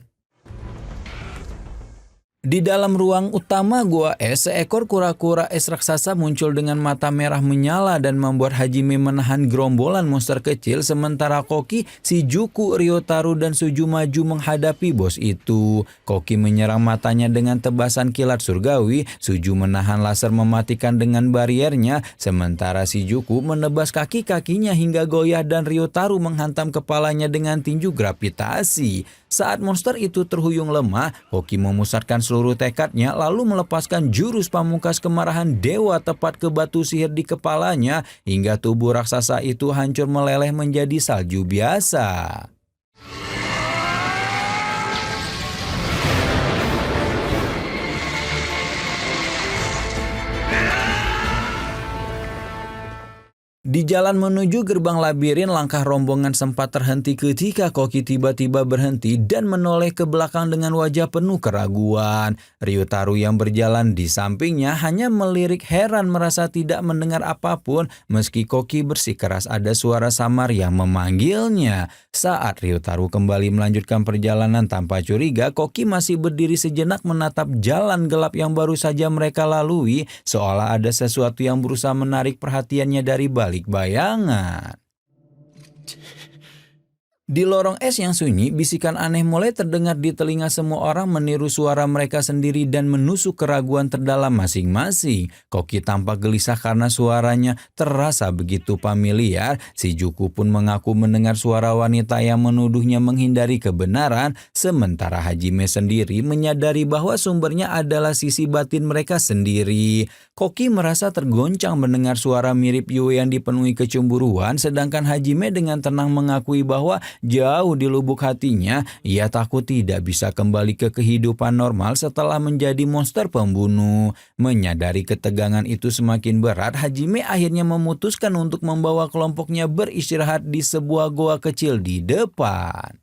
[SPEAKER 1] Di dalam ruang utama gua es, seekor kura-kura es raksasa muncul dengan mata merah menyala dan membuat Hajime menahan gerombolan monster kecil, sementara Koki, si Juku, Ryotaro, dan Suju maju menghadapi bos itu. Koki menyerang matanya dengan tebasan kilat surgawi, Suju menahan laser mematikan dengan bariernya, sementara si Juku menebas kaki-kakinya hingga goyah dan Ryotaro menghantam kepalanya dengan tinju gravitasi. Saat monster itu terhuyung lemah, Koki memusatkan seluruh tekadnya lalu melepaskan jurus pamungkas kemarahan dewa tepat ke batu sihir di kepalanya hingga tubuh raksasa itu hancur meleleh menjadi salju biasa. Di jalan menuju gerbang labirin, langkah rombongan sempat terhenti ketika Koki tiba-tiba berhenti dan menoleh ke belakang dengan wajah penuh keraguan. Ryutaru yang berjalan di sampingnya hanya melirik heran merasa tidak mendengar apapun meski Koki bersikeras ada suara samar yang memanggilnya. Saat Ryutaru kembali melanjutkan perjalanan tanpa curiga, Koki masih berdiri sejenak menatap jalan gelap yang baru saja mereka lalui, seolah ada sesuatu yang berusaha menarik perhatiannya dari balik bayangan. Di lorong es yang sunyi, bisikan aneh mulai terdengar di telinga semua orang meniru suara mereka sendiri dan menusuk keraguan terdalam masing-masing. Koki tampak gelisah karena suaranya terasa begitu familiar. Si Juku pun mengaku mendengar suara wanita yang menuduhnya menghindari kebenaran, sementara Hajime sendiri menyadari bahwa sumbernya adalah sisi batin mereka sendiri. Koki merasa tergoncang mendengar suara mirip Yue yang dipenuhi kecemburuan, sedangkan Hajime dengan tenang mengakui bahwa jauh di lubuk hatinya, ia takut tidak bisa kembali ke kehidupan normal setelah menjadi monster pembunuh. Menyadari ketegangan itu semakin berat, Hajime akhirnya memutuskan untuk membawa kelompoknya beristirahat di sebuah goa kecil di depan.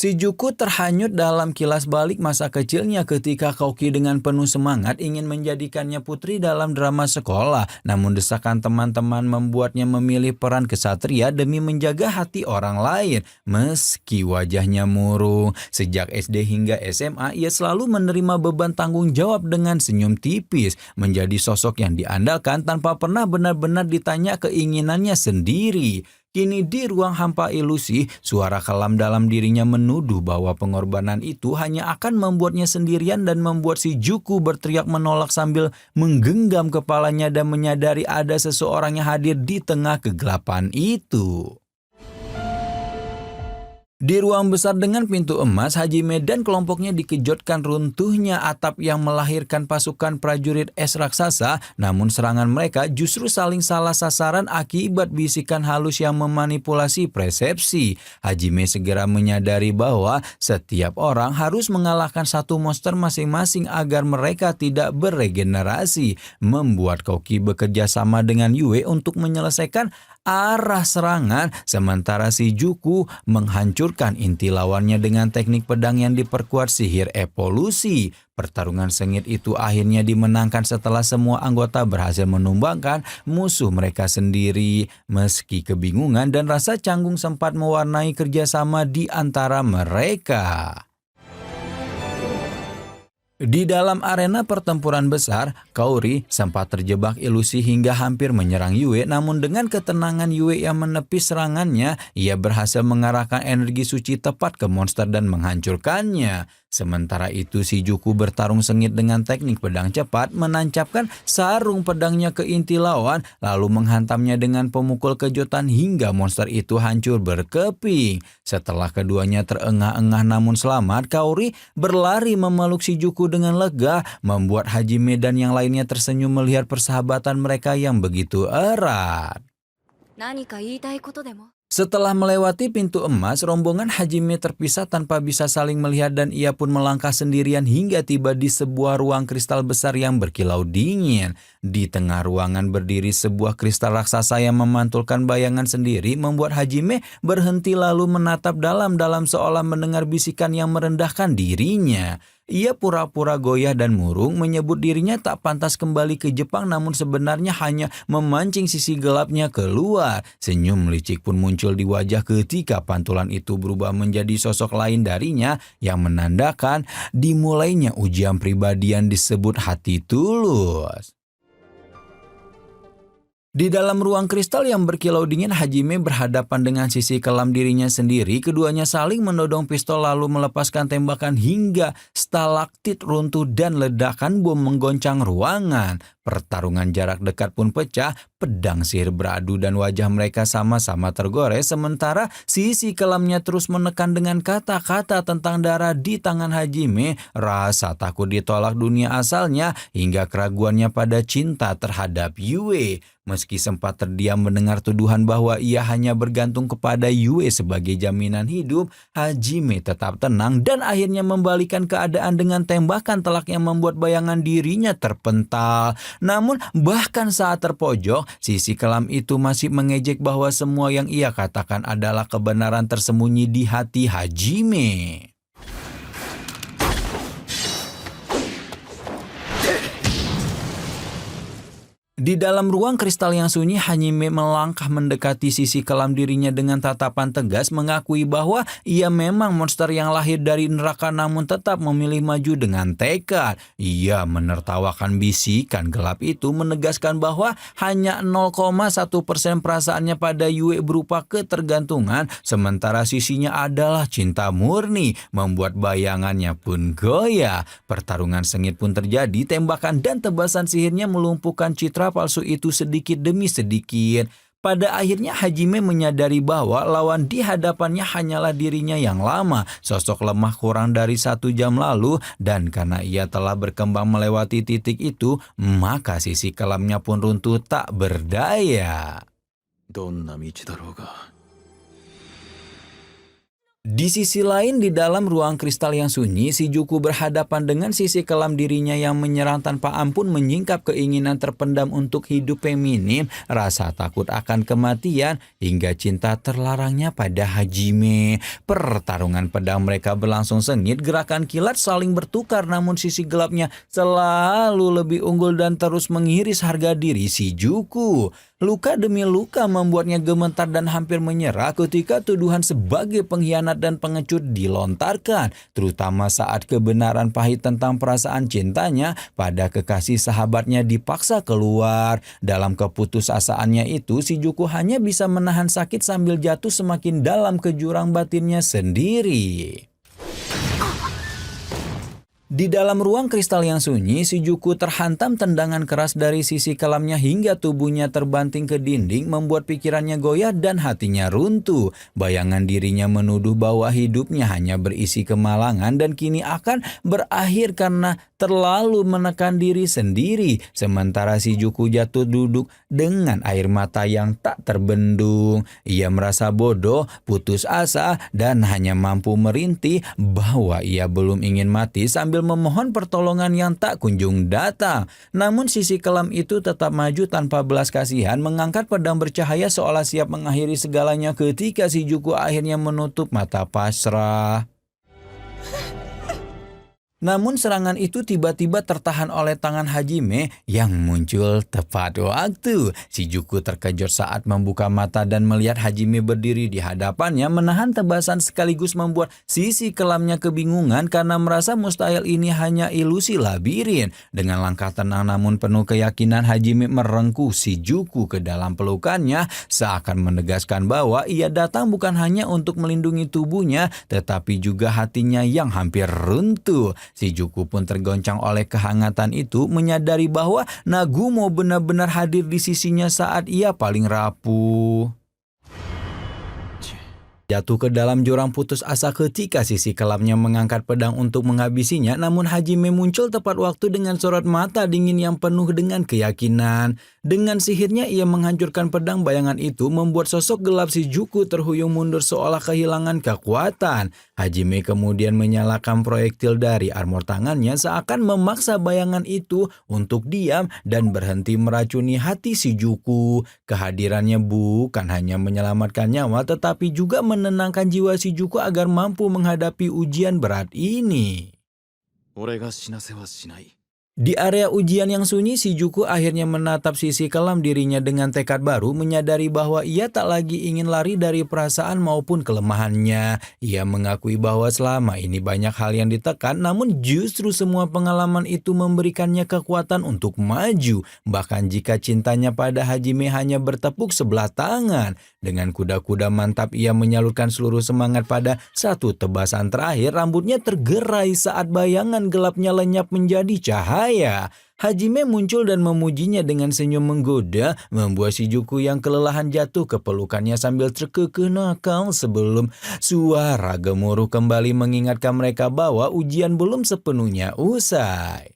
[SPEAKER 1] Shijuku terhanyut dalam kilas balik masa kecilnya ketika Koki dengan penuh semangat ingin menjadikannya putri dalam drama sekolah. Namun desakan teman-teman membuatnya memilih peran kesatria demi menjaga hati orang lain. Meski wajahnya murung, sejak SD hingga SMA ia selalu menerima beban tanggung jawab dengan senyum tipis. Menjadi sosok yang diandalkan tanpa pernah benar-benar ditanya keinginannya sendiri. Kini di ruang hampa ilusi, suara kelam dalam dirinya menuduh bahwa pengorbanan itu hanya akan membuatnya sendirian dan membuat Shijuku berteriak menolak sambil menggenggam kepalanya dan menyadari ada seseorang yang hadir di tengah kegelapan itu. Di ruang besar dengan pintu emas, Hajime dan kelompoknya dikejutkan runtuhnya atap yang melahirkan pasukan prajurit es raksasa. Namun serangan mereka justru saling salah sasaran akibat bisikan halus yang memanipulasi persepsi. Hajime segera menyadari bahwa setiap orang harus mengalahkan satu monster masing-masing agar mereka tidak beregenerasi. Membuat Koki bekerja sama dengan Yue untuk menyelesaikan arah serangan, sementara Shijuku menghancurkan inti lawannya dengan teknik pedang yang diperkuat sihir evolusi. Pertarungan sengit itu akhirnya dimenangkan setelah semua anggota berhasil menumbangkan musuh mereka sendiri. Meski kebingungan dan rasa canggung sempat mewarnai kerjasama di antara mereka. Di dalam arena pertempuran besar, Kaori sempat terjebak ilusi hingga hampir menyerang Yue, namun dengan ketenangan Yue yang menepis serangannya, ia berhasil mengarahkan energi suci tepat ke monster dan menghancurkannya. Sementara itu Shijuku bertarung sengit dengan teknik pedang cepat, menancapkan sarung pedangnya ke inti lawan, lalu menghantamnya dengan pemukul kejutan hingga monster itu hancur berkeping. Setelah keduanya terengah-engah namun selamat, Kaori berlari memeluk Shijuku dengan lega, membuat Hajime dan yang lainnya tersenyum melihat persahabatan mereka yang begitu erat. Setelah melewati pintu emas, rombongan Hajime terpisah tanpa bisa saling melihat dan ia pun melangkah sendirian hingga tiba di sebuah ruang kristal besar yang berkilau dingin. Di tengah ruangan berdiri sebuah kristal raksasa yang memantulkan bayangan sendiri, membuat Hajime berhenti lalu menatap dalam-dalam seolah mendengar bisikan yang merendahkan dirinya. Ia pura-pura goyah dan murung, menyebut dirinya tak pantas kembali ke Jepang namun sebenarnya hanya memancing sisi gelapnya keluar. Senyum licik pun muncul di wajah ketika pantulan itu berubah menjadi sosok lain darinya yang menandakan dimulainya ujian pribadi yang disebut hati tulus. Di dalam ruang kristal yang berkilau dingin, Hajime berhadapan dengan sisi kelam dirinya sendiri. Keduanya saling menodong pistol lalu melepaskan tembakan hingga stalaktit runtuh dan ledakan bom menggoncang ruangan. Pertarungan jarak dekat pun pecah, pedang sihir beradu dan wajah mereka sama-sama tergores, sementara sisi kelamnya terus menekan dengan kata-kata tentang darah di tangan Hajime, rasa takut ditolak dunia asalnya, hingga keraguannya pada cinta terhadap Yue. Meski sempat terdiam mendengar tuduhan bahwa ia hanya bergantung kepada Yue sebagai jaminan hidup, Hajime tetap tenang dan akhirnya membalikan keadaan dengan tembakan telak yang membuat bayangan dirinya terpental. Namun bahkan saat terpojok, sisi kelam itu masih mengejek bahwa semua yang ia katakan adalah kebenaran tersembunyi di hati Hajime. Di dalam ruang kristal yang sunyi, Hajime melangkah mendekati sisi kelam dirinya dengan tatapan tegas, mengakui bahwa ia memang monster yang lahir dari neraka namun tetap memilih maju dengan tekad. Ia menertawakan bisikan gelap itu, menegaskan bahwa hanya 0,1% perasaannya pada Yue berupa ketergantungan, sementara sisinya adalah cinta murni, membuat bayangannya pun goyah. Pertarungan sengit pun terjadi, tembakan dan tebasan sihirnya melumpuhkan citra palsu itu sedikit demi sedikit. Pada akhirnya Hajime menyadari bahwa lawan di hadapannya hanyalah dirinya yang lama, sosok lemah kurang dari 1 jam lalu, dan karena ia telah berkembang melewati titik itu, maka sisi kelamnya pun runtuh tak berdaya. Di sisi lain, di dalam ruang kristal yang sunyi, Shijuku berhadapan dengan sisi kelam dirinya yang menyerang tanpa ampun, menyingkap keinginan terpendam untuk hidup feminim, rasa takut akan kematian, hingga cinta terlarangnya pada Hajime. Pertarungan pedang mereka berlangsung sengit, gerakan kilat saling bertukar, namun sisi gelapnya selalu lebih unggul dan terus mengiris harga diri Shijuku. Luka demi luka membuatnya gemetar dan hampir menyerah ketika tuduhan sebagai pengkhianat dan pengecut dilontarkan, terutama saat kebenaran pahit tentang perasaan cintanya pada kekasih sahabatnya dipaksa keluar. Dalam keputusasaannya itu, Shijuku hanya bisa menahan sakit sambil jatuh semakin dalam ke jurang batinnya sendiri. Di dalam ruang kristal yang sunyi, Shijuku terhantam tendangan keras dari sisi kelamnya hingga tubuhnya terbanting ke dinding, membuat pikirannya goyah dan hatinya runtuh. Bayangan dirinya menuduh bahwa hidupnya hanya berisi kemalangan dan kini akan berakhir karena terlalu menekan diri sendiri. Sementara Shijuku jatuh duduk dengan air mata yang tak terbendung. Ia merasa bodoh, putus asa, dan hanya mampu merintih bahwa ia belum ingin mati sambil memohon pertolongan yang tak kunjung datang. Namun sisi kelam itu tetap maju tanpa belas kasihan, mengangkat pedang bercahaya seolah siap mengakhiri segalanya ketika Shijuku akhirnya menutup mata pasrah. Namun serangan itu tiba-tiba tertahan oleh tangan Hajime yang muncul tepat waktu. Shijuku terkejut saat membuka mata dan melihat Hajime berdiri di hadapannya, menahan tebasan sekaligus membuat sisi kelamnya kebingungan karena merasa mustahil ini hanya ilusi labirin. Dengan langkah tenang namun penuh keyakinan, Hajime merengkuh Shijuku ke dalam pelukannya, seakan menegaskan bahwa ia datang bukan hanya untuk melindungi tubuhnya, tetapi juga hatinya yang hampir runtuh. Shijuku pun tergoncang oleh kehangatan itu, menyadari bahwa Nagumo benar-benar hadir di sisinya saat ia paling rapuh. Jatuh ke dalam jurang putus asa ketika sisi kelamnya mengangkat pedang untuk menghabisinya, namun Hajime muncul tepat waktu dengan sorot mata dingin yang penuh dengan keyakinan. Dengan sihirnya ia menghancurkan pedang bayangan itu, membuat sosok gelap Shijuku terhuyung mundur seolah kehilangan kekuatan. Hajime kemudian menyalakan proyektil dari armor tangannya, seakan memaksa bayangan itu untuk diam dan berhenti meracuni hati Shijuku. Kehadirannya bukan hanya menyelamatkan nyawa, tetapi juga menenangkan jiwa Shijuku agar mampu menghadapi ujian berat ini. Di area ujian yang sunyi, Shijuku akhirnya menatap sisi kelam dirinya dengan tekad baru, menyadari bahwa ia tak lagi ingin lari dari perasaan maupun kelemahannya. Ia mengakui bahwa selama ini banyak hal yang ditekan, namun justru semua pengalaman itu memberikannya kekuatan untuk maju. Bahkan jika cintanya pada Hajime hanya bertepuk sebelah tangan. Dengan kuda-kuda mantap ia menyalurkan seluruh semangat pada satu tebasan terakhir. Rambutnya tergerai saat bayangan gelapnya lenyap menjadi cahaya. Hajime muncul dan memujinya dengan senyum menggoda, membuat Shijuku yang kelelahan jatuh ke pelukannya sambil terkekeh nakal sebelum suara gemuruh kembali mengingatkan mereka bahwa ujian belum sepenuhnya usai.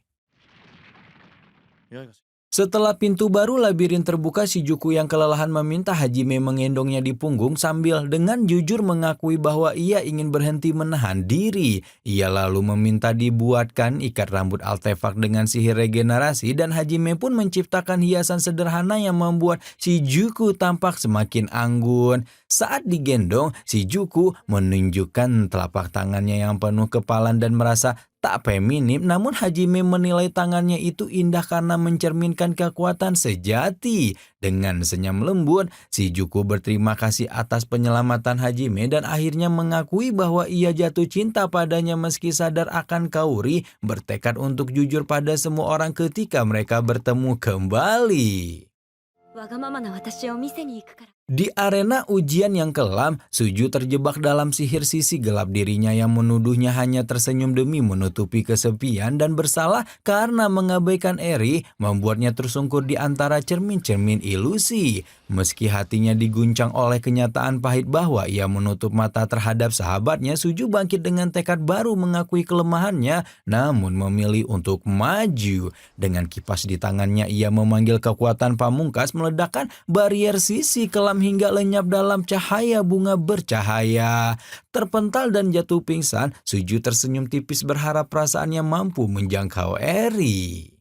[SPEAKER 1] Setelah pintu baru labirin terbuka, Shijuku yang kelelahan meminta Hajime mengendongnya di punggung sambil dengan jujur mengakui bahwa ia ingin berhenti menahan diri. Ia lalu meminta dibuatkan ikat rambut artefak dengan sihir regenerasi dan Hajime pun menciptakan hiasan sederhana yang membuat Shijuku tampak semakin anggun. Saat digendong, Shijuku menunjukkan telapak tangannya yang penuh kepalan dan merasa tak feminim, namun Hajime menilai tangannya itu indah karena mencerminkan kekuatan sejati. Dengan senyum lembut, Shijuku berterima kasih atas penyelamatan Hajime dan akhirnya mengakui bahwa ia jatuh cinta padanya meski sadar akan Kaori, bertekad untuk jujur pada semua orang ketika mereka bertemu kembali. Di arena ujian yang kelam, Suju terjebak dalam sihir sisi gelap dirinya yang menuduhnya hanya tersenyum demi menutupi kesepian dan bersalah karena mengabaikan Eri, membuatnya tersungkur di antara cermin-cermin ilusi. Meski hatinya diguncang oleh kenyataan pahit bahwa ia menutup mata terhadap sahabatnya, Suju bangkit dengan tekad baru mengakui kelemahannya, namun memilih untuk maju. Dengan kipas di tangannya, ia memanggil kekuatan pamungkas, meledakkan barier sisi kelam hingga lenyap dalam cahaya bunga bercahaya. Terpental dan jatuh pingsan, Suju tersenyum tipis berharap perasaannya mampu menjangkau Eri.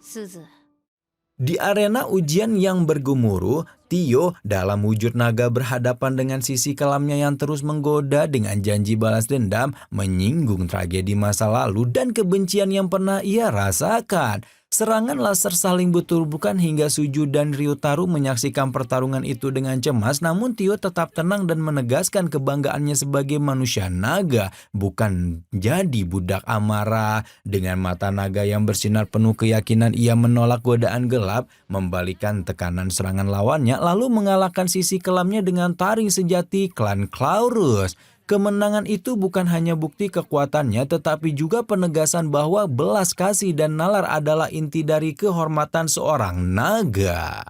[SPEAKER 3] 鈴
[SPEAKER 1] Di arena ujian yang bergemuruh, Tio dalam wujud naga berhadapan dengan sisi kelamnya yang terus menggoda dengan janji balas dendam, menyinggung tragedi masa lalu dan kebencian yang pernah ia rasakan. Serangan laser saling bertuburkan hingga Suju dan Ryutaru menyaksikan pertarungan itu dengan cemas, namun Tio tetap tenang dan menegaskan kebanggaannya sebagai manusia naga, bukan jadi budak amarah. Dengan mata naga yang bersinar penuh keyakinan, ia menolak godaan gelap, membalikan tekanan serangan lawannya, lalu mengalahkan sisi kelamnya dengan taring sejati klan Claurus. Kemenangan itu bukan hanya bukti kekuatannya, tetapi juga penegasan bahwa belas kasih dan nalar adalah inti dari kehormatan seorang naga.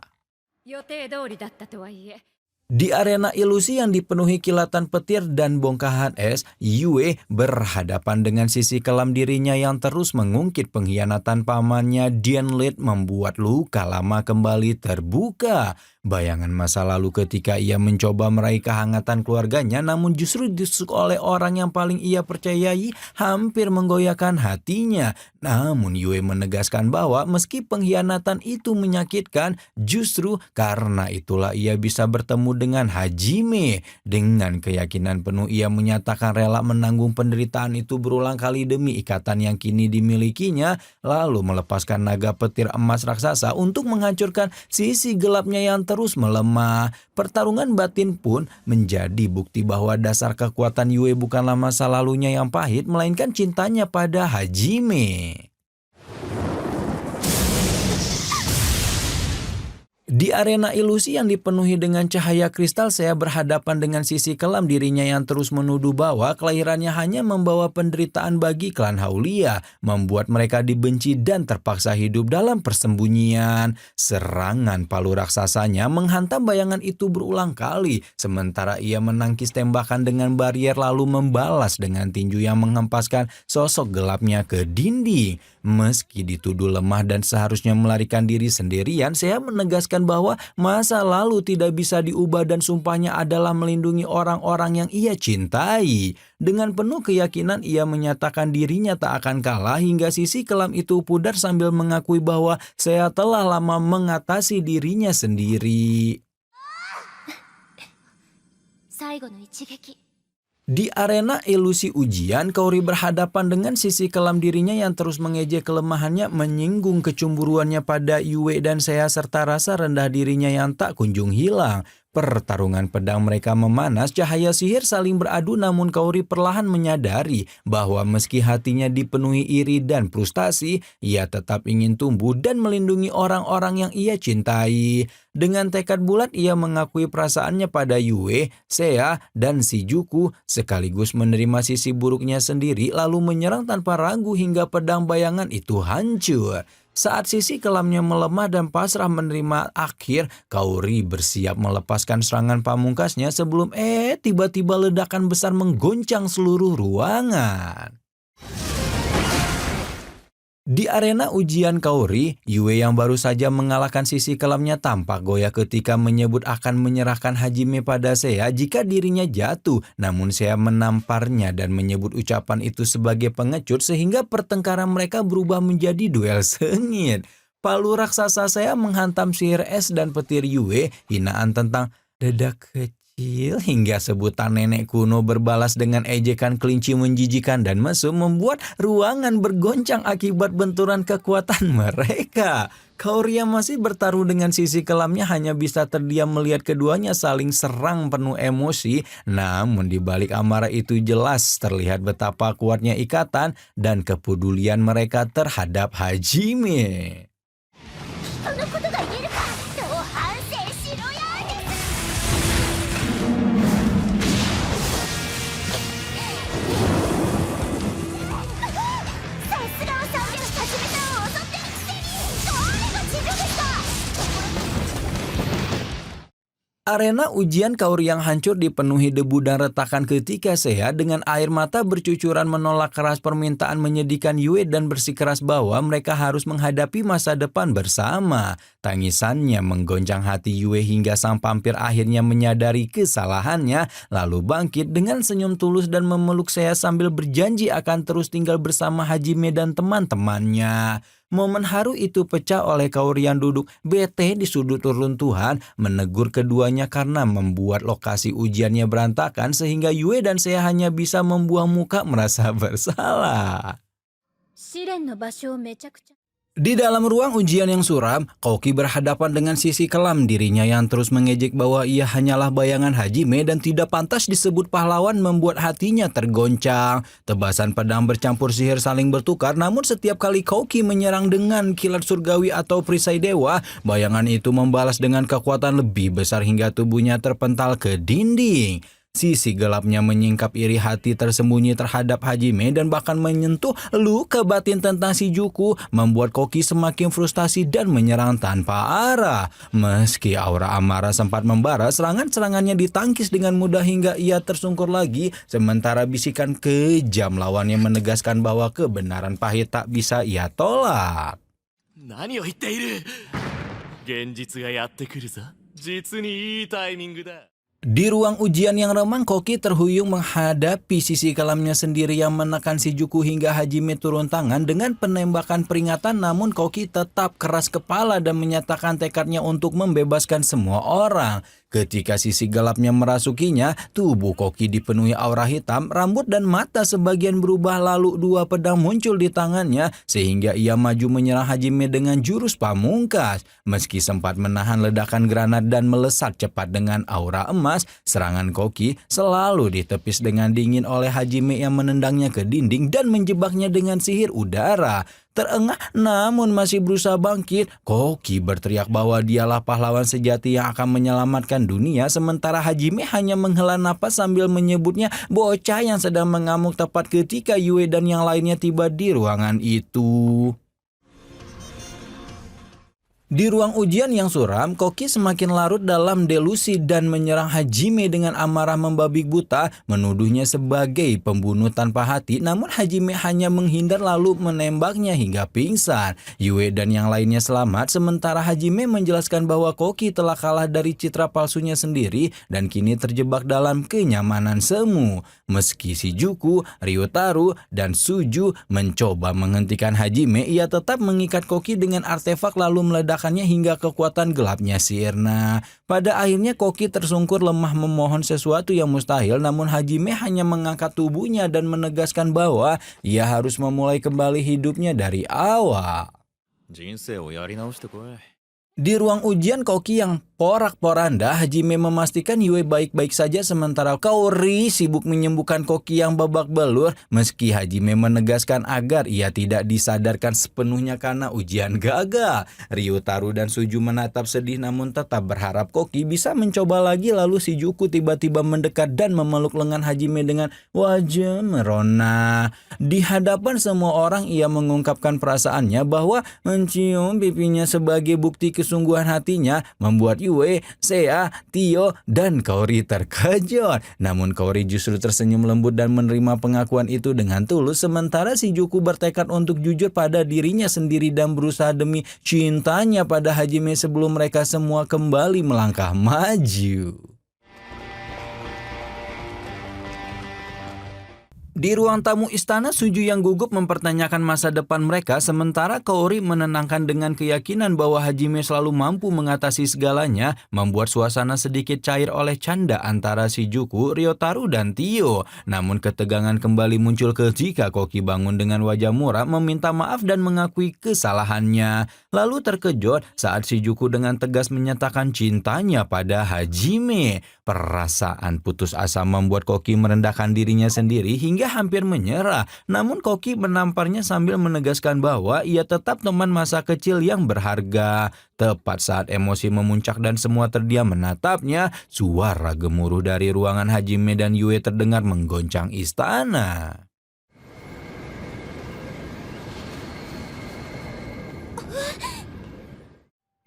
[SPEAKER 4] 予定通りだったとはいえ
[SPEAKER 1] Di arena ilusi yang dipenuhi kilatan petir dan bongkahan es, Yue berhadapan dengan sisi kelam dirinya yang terus mengungkit pengkhianatan pamannya. Dianlit membuat luka lama kembali terbuka. Bayangan masa lalu ketika ia mencoba meraih kehangatan keluarganya, namun justru ditusuk oleh orang yang paling ia percayai, hampir menggoyahkan hatinya. Namun Yue menegaskan bahwa meski pengkhianatan itu menyakitkan, justru karena itulah ia bisa bertemu dengan Hajime. Dengan keyakinan penuh ia menyatakan rela menanggung penderitaan itu berulang kali demi ikatan yang kini dimilikinya, lalu melepaskan naga petir emas raksasa untuk menghancurkan sisi gelapnya yang terus melemah. Pertarungan batin pun menjadi bukti bahwa dasar kekuatan Yue bukanlah masa lalunya yang pahit, melainkan cintanya pada Hajime. Di arena ilusi yang dipenuhi dengan cahaya kristal, saya berhadapan dengan sisi kelam dirinya yang terus menuduh bahwa kelahirannya hanya membawa penderitaan bagi klan Haulia, membuat mereka dibenci dan terpaksa hidup dalam persembunyian. Serangan palu raksasanya menghantam bayangan itu berulang kali, sementara ia menangkis tembakan dengan barier lalu membalas dengan tinju yang menghempaskan sosok gelapnya ke dinding. Meski dituduh lemah dan seharusnya melarikan diri sendirian, saya menegaskan bahwa masa lalu tidak bisa diubah dan sumpahnya adalah melindungi orang-orang yang ia cintai. Dengan penuh keyakinan ia menyatakan dirinya tak akan kalah hingga sisi kelam itu pudar sambil mengakui bahwa saya telah lama mengatasi dirinya sendiri.
[SPEAKER 3] 最後の一撃
[SPEAKER 1] Di arena ilusi ujian, Kaori berhadapan dengan sisi kelam dirinya yang terus mengejek kelemahannya, menyinggung kecemburuannya pada Yue dan saya serta rasa rendah dirinya yang tak kunjung hilang. Pertarungan pedang mereka memanas, cahaya sihir saling beradu, namun Kaori perlahan menyadari bahwa meski hatinya dipenuhi iri dan frustasi, ia tetap ingin tumbuh dan melindungi orang-orang yang ia cintai. Dengan tekad bulat ia mengakui perasaannya pada Yue, Seiya, dan Shijuku, sekaligus menerima sisi buruknya sendiri lalu menyerang tanpa ragu hingga pedang bayangan itu hancur. Saat sisi kelamnya melemah dan pasrah menerima akhir, Kaori bersiap melepaskan serangan pamungkasnya sebelum tiba-tiba ledakan besar menggoncang seluruh ruangan. Di arena ujian Kaori, Yue yang baru saja mengalahkan sisi kelamnya tampak goyah ketika menyebut akan menyerahkan Hajime pada Seiya jika dirinya jatuh. Namun Seiya menamparnya dan menyebut ucapan itu sebagai pengecut sehingga pertengkaran mereka berubah menjadi duel sengit. Palu raksasa Seiya menghantam sihir es dan petir Yue, hinaan tentang dedak kecil hingga sebutan nenek kuno berbalas dengan ejekan kelinci menjijikan dan mesum membuat ruangan bergoncang akibat benturan kekuatan mereka. Kaori yang masih bertaruh dengan sisi kelamnya hanya bisa terdiam melihat keduanya saling serang penuh emosi. Namun di balik amarah itu jelas terlihat betapa kuatnya ikatan dan kepedulian mereka terhadap Hajime.
[SPEAKER 3] そのことが言えるかどう反省しろやさすがは300始めたを襲ってるくせに誰が地上ですか
[SPEAKER 1] Arena ujian Kaori yang hancur dipenuhi debu dan retakan ketika Seiya dengan air mata bercucuran menolak keras permintaan menyedihkan Yue dan bersikeras bahwa mereka harus menghadapi masa depan bersama. Tangisannya menggoncang hati Yue hingga sang vampir akhirnya menyadari kesalahannya, lalu bangkit dengan senyum tulus dan memeluk Seiya sambil berjanji akan terus tinggal bersama Hajime dan teman-temannya. Momen haru itu pecah oleh Kaori yang duduk bete di sudut reruntuhan, menegur keduanya karena membuat lokasi ujiannya berantakan sehingga Yue dan Seiya hanya bisa membuang muka merasa bersalah.
[SPEAKER 4] 試練の場所をめちゃくちゃ
[SPEAKER 1] Di dalam ruang ujian yang suram, Koki berhadapan dengan sisi kelam dirinya yang terus mengejek bahwa ia hanyalah bayangan Hajime dan tidak pantas disebut pahlawan membuat hatinya tergoncang. Tebasan pedang bercampur sihir saling bertukar, namun setiap kali Koki menyerang dengan kilat surgawi atau perisai dewa, bayangan itu membalas dengan kekuatan lebih besar hingga tubuhnya terpental ke dinding. Sisi gelapnya menyingkap iri hati tersembunyi terhadap Hajime dan bahkan menyentuh luka batin tentang Shijuku, membuat Koki semakin frustasi dan menyerang tanpa arah. Meski aura amarah sempat membara, serangan-serangannya ditangkis dengan mudah hingga ia tersungkur lagi, sementara bisikan kejam lawannya menegaskan bahwa kebenaran pahit tak bisa ia tolak.
[SPEAKER 2] 何を言っている。現実がやってくるぞ。実にいいタイミングだ。
[SPEAKER 1] Di ruang ujian yang remang, Koki terhuyung menghadapi sisi kelamnya sendiri yang menekan Shijuku hingga Hajime turun tangan dengan penembakan peringatan, namun Koki tetap keras kepala dan menyatakan tekadnya untuk membebaskan semua orang. Ketika sisi gelapnya merasukinya, tubuh Koki dipenuhi aura hitam, rambut dan mata sebagian berubah lalu dua pedang muncul di tangannya sehingga ia maju menyerang Hajime dengan jurus pamungkas. Meski sempat menahan ledakan granat dan melesat cepat dengan aura emas, serangan Koki selalu ditepis dengan dingin oleh Hajime yang menendangnya ke dinding dan menjebaknya dengan sihir udara. Terengah namun masih berusaha bangkit, Koki berteriak bahwa dialah pahlawan sejati yang akan menyelamatkan dunia, sementara Hajime hanya menghela napas sambil menyebutnya bocah yang sedang mengamuk tepat ketika Yue dan yang lainnya tiba di ruangan itu. Di ruang ujian yang suram, Koki semakin larut dalam delusi dan menyerang Hajime dengan amarah membabi buta, menuduhnya sebagai pembunuh tanpa hati, namun Hajime hanya menghindar lalu menembaknya hingga pingsan. Yue dan yang lainnya selamat, sementara Hajime menjelaskan bahwa Koki telah kalah dari citra palsunya sendiri dan kini terjebak dalam kenyamanan semu. Meski Shijuku, Ryutaru, dan Suju mencoba menghentikan Hajime, ia tetap mengikat Koki dengan artefak lalu meledakannya hingga kekuatan gelapnya sirna. Pada akhirnya Koki tersungkur lemah memohon sesuatu yang mustahil, namun Hajime hanya mengangkat tubuhnya dan menegaskan bahwa ia harus memulai kembali hidupnya dari awal.
[SPEAKER 2] 人生をやり直してこい。
[SPEAKER 1] Di ruang ujian Koki yang porak-poranda, Hajime memastikan Yue baik-baik saja sementara Kaori sibuk menyembuhkan Koki yang babak belur, meski Hajime menegaskan agar ia tidak disadarkan sepenuhnya karena ujian gagal. Ryutaru dan Suju menatap sedih namun tetap berharap Koki bisa mencoba lagi, lalu Shijuku tiba-tiba mendekat dan memeluk lengan Hajime dengan wajah merona. Di hadapan semua orang ia mengungkapkan perasaannya bahwa mencium pipinya sebagai bukti kesungguhan hatinya membuat Yue, Seiya, Tio, dan Kaori terkejut. Namun Kaori justru tersenyum lembut dan menerima pengakuan itu dengan tulus, sementara Shijuku bertekad untuk jujur pada dirinya sendiri dan berusaha demi cintanya pada Hajime sebelum mereka semua kembali melangkah maju. Di ruang tamu istana, Suju yang gugup mempertanyakan masa depan mereka, sementara Kaori menenangkan dengan keyakinan bahwa Hajime selalu mampu mengatasi segalanya, membuat suasana sedikit cair oleh canda antara Shijuku, Ryutaru, dan Tio. Namun ketegangan kembali muncul ketika Koki bangun dengan wajah muram meminta maaf dan mengakui kesalahannya. Lalu terkejut saat Shijuku dengan tegas menyatakan cintanya pada Hajime. Perasaan putus asa membuat Koki merendahkan dirinya sendiri hingga hampir menyerah. Namun Koki menamparnya sambil menegaskan bahwa ia tetap teman masa kecil yang berharga. Tepat saat emosi memuncak dan semua terdiam menatapnya, suara gemuruh dari ruangan Hajime dan Yue terdengar menggoncang istana.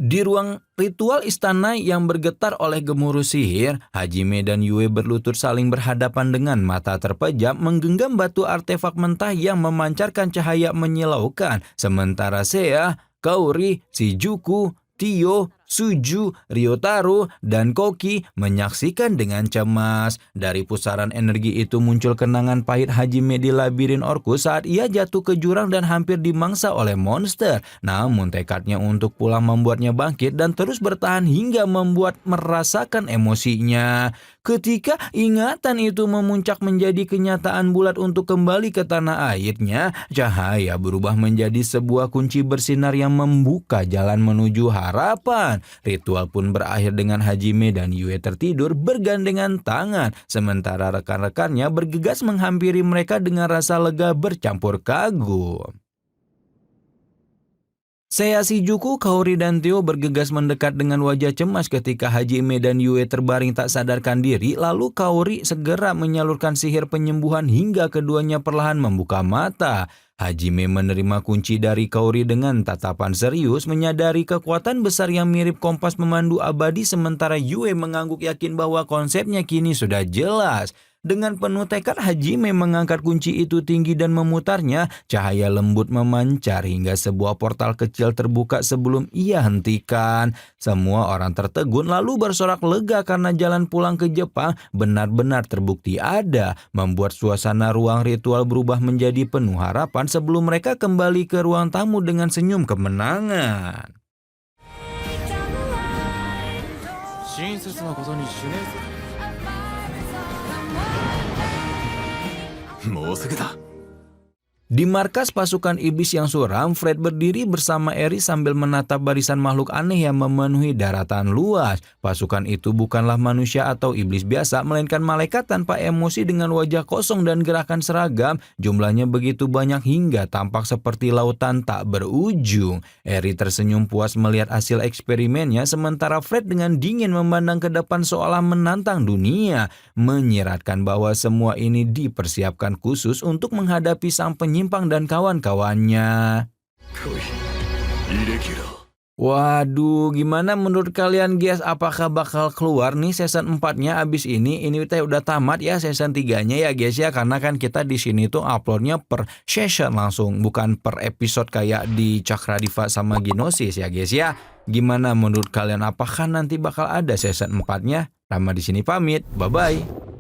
[SPEAKER 1] Di ruang ritual istana yang bergetar oleh gemuruh sihir, Hajime dan Yue berlutut saling berhadapan dengan mata terpejam menggenggam batu artefak mentah yang memancarkan cahaya menyilaukan. Sementara Seiya, Kaori, Shijuku, Tio, Suju, Ryotaro, dan Koki menyaksikan dengan cemas. Dari pusaran energi itu muncul kenangan pahit Hajime di labirin Orcus saat ia jatuh ke jurang dan hampir dimangsa oleh monster. Namun tekadnya untuk pulang membuatnya bangkit dan terus bertahan hingga membuat merasakan emosinya. Ketika ingatan itu memuncak menjadi kenyataan bulat untuk kembali ke tanah airnya, cahaya berubah menjadi sebuah kunci bersinar yang membuka jalan menuju harapan. Ritual pun berakhir dengan Hajime dan Yue tertidur bergandengan tangan, sementara rekan-rekannya bergegas menghampiri mereka dengan rasa lega bercampur kagum. Seiya, Shijuku, Kaori, dan Tio bergegas mendekat dengan wajah cemas ketika Hajime dan Yue terbaring tak sadarkan diri. Lalu Kaori segera menyalurkan sihir penyembuhan hingga keduanya perlahan membuka mata. Hajime menerima kunci dari Kaori dengan tatapan serius, menyadari kekuatan besar yang mirip kompas pemandu abadi, sementara Yue mengangguk yakin bahwa konsepnya kini sudah jelas. Dengan penuh tekad, Hajime mengangkat kunci itu tinggi dan memutarnya. Cahaya lembut memancar hingga sebuah portal kecil terbuka sebelum ia hentikan. Semua orang tertegun lalu bersorak lega karena jalan pulang ke Jepang benar-benar terbukti ada, membuat suasana ruang ritual berubah menjadi penuh harapan sebelum mereka kembali ke ruang tamu dengan senyum kemenangan.
[SPEAKER 2] 親切なことにしねえぞもうすぐだ
[SPEAKER 1] Di markas pasukan iblis yang suram, Fred berdiri bersama Eri sambil menatap barisan makhluk aneh yang memenuhi daratan luas. Pasukan itu bukanlah manusia atau iblis biasa, melainkan malaikat tanpa emosi dengan wajah kosong dan gerakan seragam. Jumlahnya begitu banyak hingga tampak seperti lautan tak berujung. Eri tersenyum puas melihat hasil eksperimennya, sementara Fred dengan dingin memandang ke depan seolah menantang dunia, menyiratkan bahwa semua ini dipersiapkan khusus untuk menghadapi sang penyimpang dan kawan-kawannya. Waduh, gimana menurut kalian guys? Apakah bakal keluar nih season 4-nya abis ini? Ini kita udah tamat ya season 3-nya ya guys ya. Karena kan kita di sini tuh uploadnya per season langsung, bukan per episode kayak di Cakradiva sama Ginosis ya guys ya. Gimana menurut kalian? Apakah nanti bakal ada season 4-nya? Rama di sini pamit. Bye-bye.